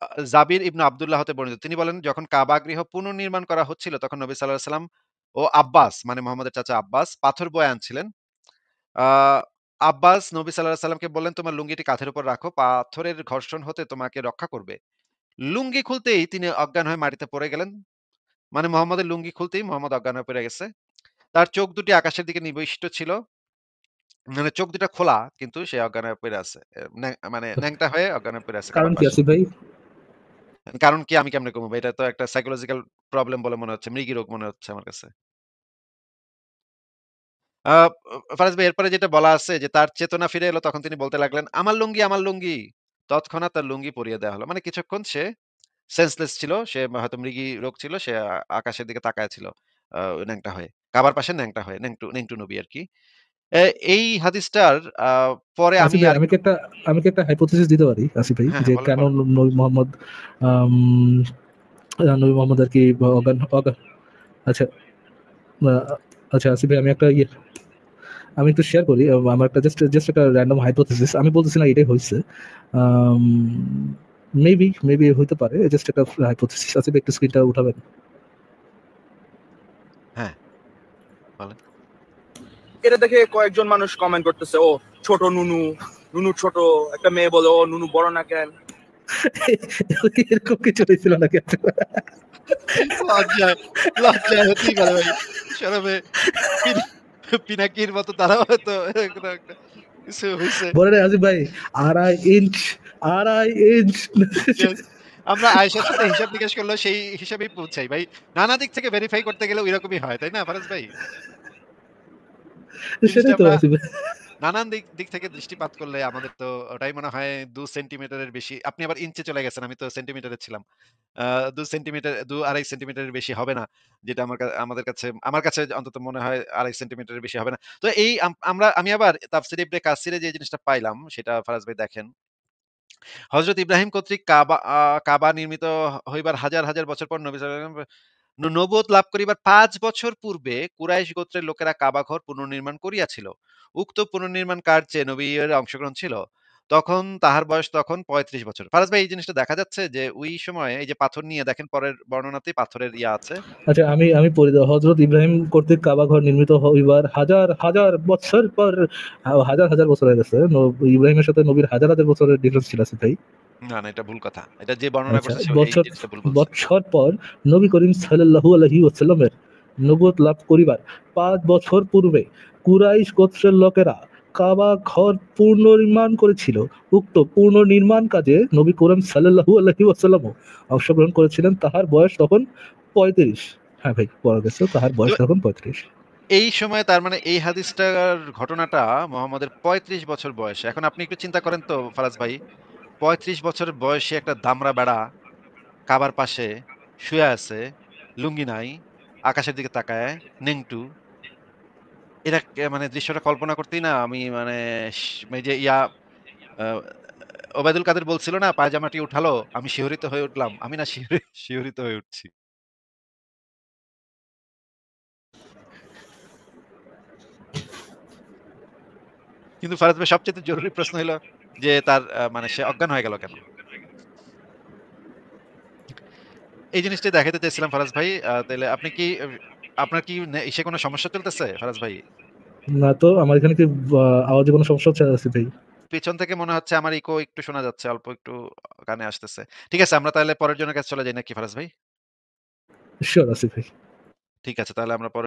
আ জাবির ইবনে আব্দুল্লাহ হতে বর্ণিত। তিনি বলেন, যখন কাবা গৃহ পুনর্নির্মাণ করা হচ্ছিল তখন নবী সাল্লাল্লাহু আলাইহি ওয়াসাল্লাম ও আব্বাস মানে মুহাম্মদের চাচা আব্বাস পাথর বয়ে আনছিলেন। আ আব্বাস নবী সাল্লাল্লাহু আলাইহি ওয়াসাল্লামকে বললেন, "তোমার লুঙ্গিটি কাঁধের উপর রাখো, পাথরের ঘর্ষণ হতে তোমাকে রক্ষা করবে।" লুঙ্গি খুলতেই তিনি অজ্ঞান হয়ে মাটিতে পড়ে গেলেন। মানে মুহাম্মদের লুঙ্গি খুলতেই মুহাম্মদ অজ্ঞান হয়ে পড়ে গেছে। তার চোখ দুটি আকাশের দিকে নিবিষ্ট ছিল। মানে চোখ দুটা খোলা কিন্তু সে অজ্ঞান হয়ে পইড়া আছে। মানে ন্যাংটা হয়ে অজ্ঞান হয়ে পইড়া আছে কারণ কাবার কি পাশে। আসিফ ভাই? কারণ কি আমি কেমনে কমু ভাই? এটা তো একটা সাইকোলজিক্যাল প্রবলেম বলে মনে হচ্ছে। মৃগী রোগ মনে হচ্ছে আমার কাছে। আ ফারাজ ভাই এরপরে যেটা বলা আছে যে তার চেতনা ফিরে এলো তখন তিনি বলতে লাগলেন, "আমার লুঙ্গি, আমার লুঙ্গি।" তৎক্ষণাৎ তার লুঙ্গি পরিয়ে দেয়া হলো। মানে কিছুক্ষণ সে সেন্সলেস ছিল। সে হয়তো মৃগী রোগ ছিল। সে আকাশের দিকে তাকায় ছিল। ন্যাংটা হয়ে। কাবার পাশে ন্যাংটা হয়ে। নেংটু নবী আরকি। এ এই হাদিসটার আ পরে আমি আসিফ ভাই, আরেকটু আমি কি একটা হাইপোথিসিস দিতে পারি আসিফ ভাই, হ্যাঁ, যে হ্যাঁ, বলেন, কেন বলেন। নবী মোহাম্মদ আম নবী মোহাম্মদ আর কি অজ্ঞান অজ্ঞান আচ্ছা আ আচ্ছা আসিফ ভাই, আমি একটু শেয়ার করি। আমার একটা জাস্ট একটা র‍্যান্ডম হাইপোথিসিস। আমি বলতেছি না এটাই হইছে। আম মেবি হইতে পারে। জাস্ট একটা হাইপোথিসিস। আসিফ ভাই একটু স্ক্রিনটা উঠাবেন। হ্যাঁ, বলেন। এটা দেখে কয়েকজন মানুষ কমেন্ট করতেছে, ও ছোট নুনু, নুনু ছোট। একটা মেয়ে বলে, ও নুনু বড় না কেন? এরকম কিছু হয়েছিল নাকি? লজ্জায়, লজ্জায় হতেই পারে ভাই। শরমে পিনা পিনাকির মতো তারাও হয়তো এরকম একটা কিছু হইছে। বলে নাই আসিফ ভাই, 2.5 ইঞ্চ 2.5 ইঞ্চ। ইয়েস। আমরা আয়েশার সাথে হিসাব নিকাশ করলেও সেই হিসাবেই পৌঁছাই ভাই। নানা দিক থেকে ভেরিফাই করতে গেলেও এরকমই হয়। তাই না ফারাজ ভাই? জিনিসটা সেটাই তো আমরা আসিফ ভাই। নানান দিক থেকে দৃষ্টিপাত করলে আমাদের তো ওটাই মনে হয় ২ সেন্টিমিটারের বেশি। আপনি আবার ইঞ্চে চলে গেছেন। আমি তো সেন্টিমিটারে ছিলাম। ২ সেন্টিমিটার ২-২.৫ সেন্টিমিটারের বেশি হবে না। যেটা আমার কাছে অন্তত মনে হয় ২.৫ সেন্টিমিটারের বেশি হবে না। তো এই আমি আবার তাফসীরে ইবনে কাসিরে যে জিনিসটা পাইলাম সেটা ফারাজ ভাই দেখেন। হযরত ইব্রাহিম কর্তৃক কাবা নির্মিত হইবার হাজার বছর পর নবী সাল্লাল্লাহু আলাইহি ওয়াসাল্লাম নবুয়ত লাভ করিবার ৫ বছর পূর্বে কুরাইশ গোত্রের লোকেরা কাবা ঘর পুনর্নির্মাণ করিয়াছিল। উক্ত পুনর্নির্মাণ কার্যে নবীর অংশগ্রহণ ছিল। তখন তাহার বয়স তখন ৩৫ বছর। ফারাজ ভাই এই জিনিসটা দেখা যাচ্ছে যে ওই সময়ে এই যে পাথর নিয়ে দেখেন পরের বর্ণনাতেই পাথরের ইয়া আছে। আচ্ছা, আমি পড়ি দাও। হযরত ইব্রাহিম কর্তৃক কাবা ঘর নির্মিত হইবার হাজার বছর পর, হাজার বছর হয়ে গেছে। ইব্রাহিমের সাথে নবীর হাজার বছরের ডিফারেন্স ছিল আসিফ ভাই। না, এটা ভুল কথা। এটা যে বর্ণনা আচ্ছা, করছে সে এই জিনিসটা ভুল বলছে। বৎসর পর নবী করিম সাল্লাল্লাহু আলাইহি ওয়াসাল্লামের নবুয়ত লাভ করিবার ৫ বছর পূর্বে কুরাইশ গোত্রের লোকেরা কাবা ঘর পুনর্নির্মাণ করেছিল। উক্ত পুনর্নির্মাণ কাজে নবী করিম সাল্লাল্লাহু আলাইহি ওয়াসাল্লামও অংশগ্রহণ করেছিলেন। তাহার বয়স তখন ৩৫। হ্যাঁ ভাই, পড়া গেছে। তাহার তো বয়স তখন ৩৫। এই সময় তার মানে এই হাদিসটার ঘটনাটা মুহাম্মদের ৩৫ বছর বয়সে। এখন আপনি একটু চিন্তা করেন তো ফারাজ ভাই, ৩৫ বছর বয়সী একটা দামড়া বেড়া কাবার পাশে শুয়ে আছে, লুঙ্গি নাই, আকাশের দিকে তাকায়, নেংটু। এটা মানে দৃশ্যটা কল্পনা করতেই না আমি মানে এই যে আ ওবায়দুল কাদের বলছিল না পায়জামাটি উঠালো, আমি শিহরিত হয়ে উঠলাম। আমি না শিহরিত হয়ে উঠছি। কিন্তু ফারাজ ভাই সবচাইতে জরুরি প্রশ্ন হইলো যে তার মানে সে অজ্ঞান হয়ে গেল কেন? এই জিনিসটাই দেখাইতে চাইছিলাম ফারাজ ভাই। তাইলে আপনি কি আপনার কি ইসে কোনো সমস্যা চলতেছে ফারাজ ভাই? না তো, আমার এখানে কি আওয়াজে কোনো সমস্যা হচ্ছে আসিফ ভাই? পেছন থেকে মনে হচ্ছে আমার ইকো একটু শোনা যাচ্ছে। অল্প একটু কানে আসতেছে। ঠিক আছে আমরা তাহলে পরের জনের কাছে চলে যাই নাকি ফারাজ ভাই? শিওর আসিফ ভাই। ঠিক আছে তাহলে আমরা পরে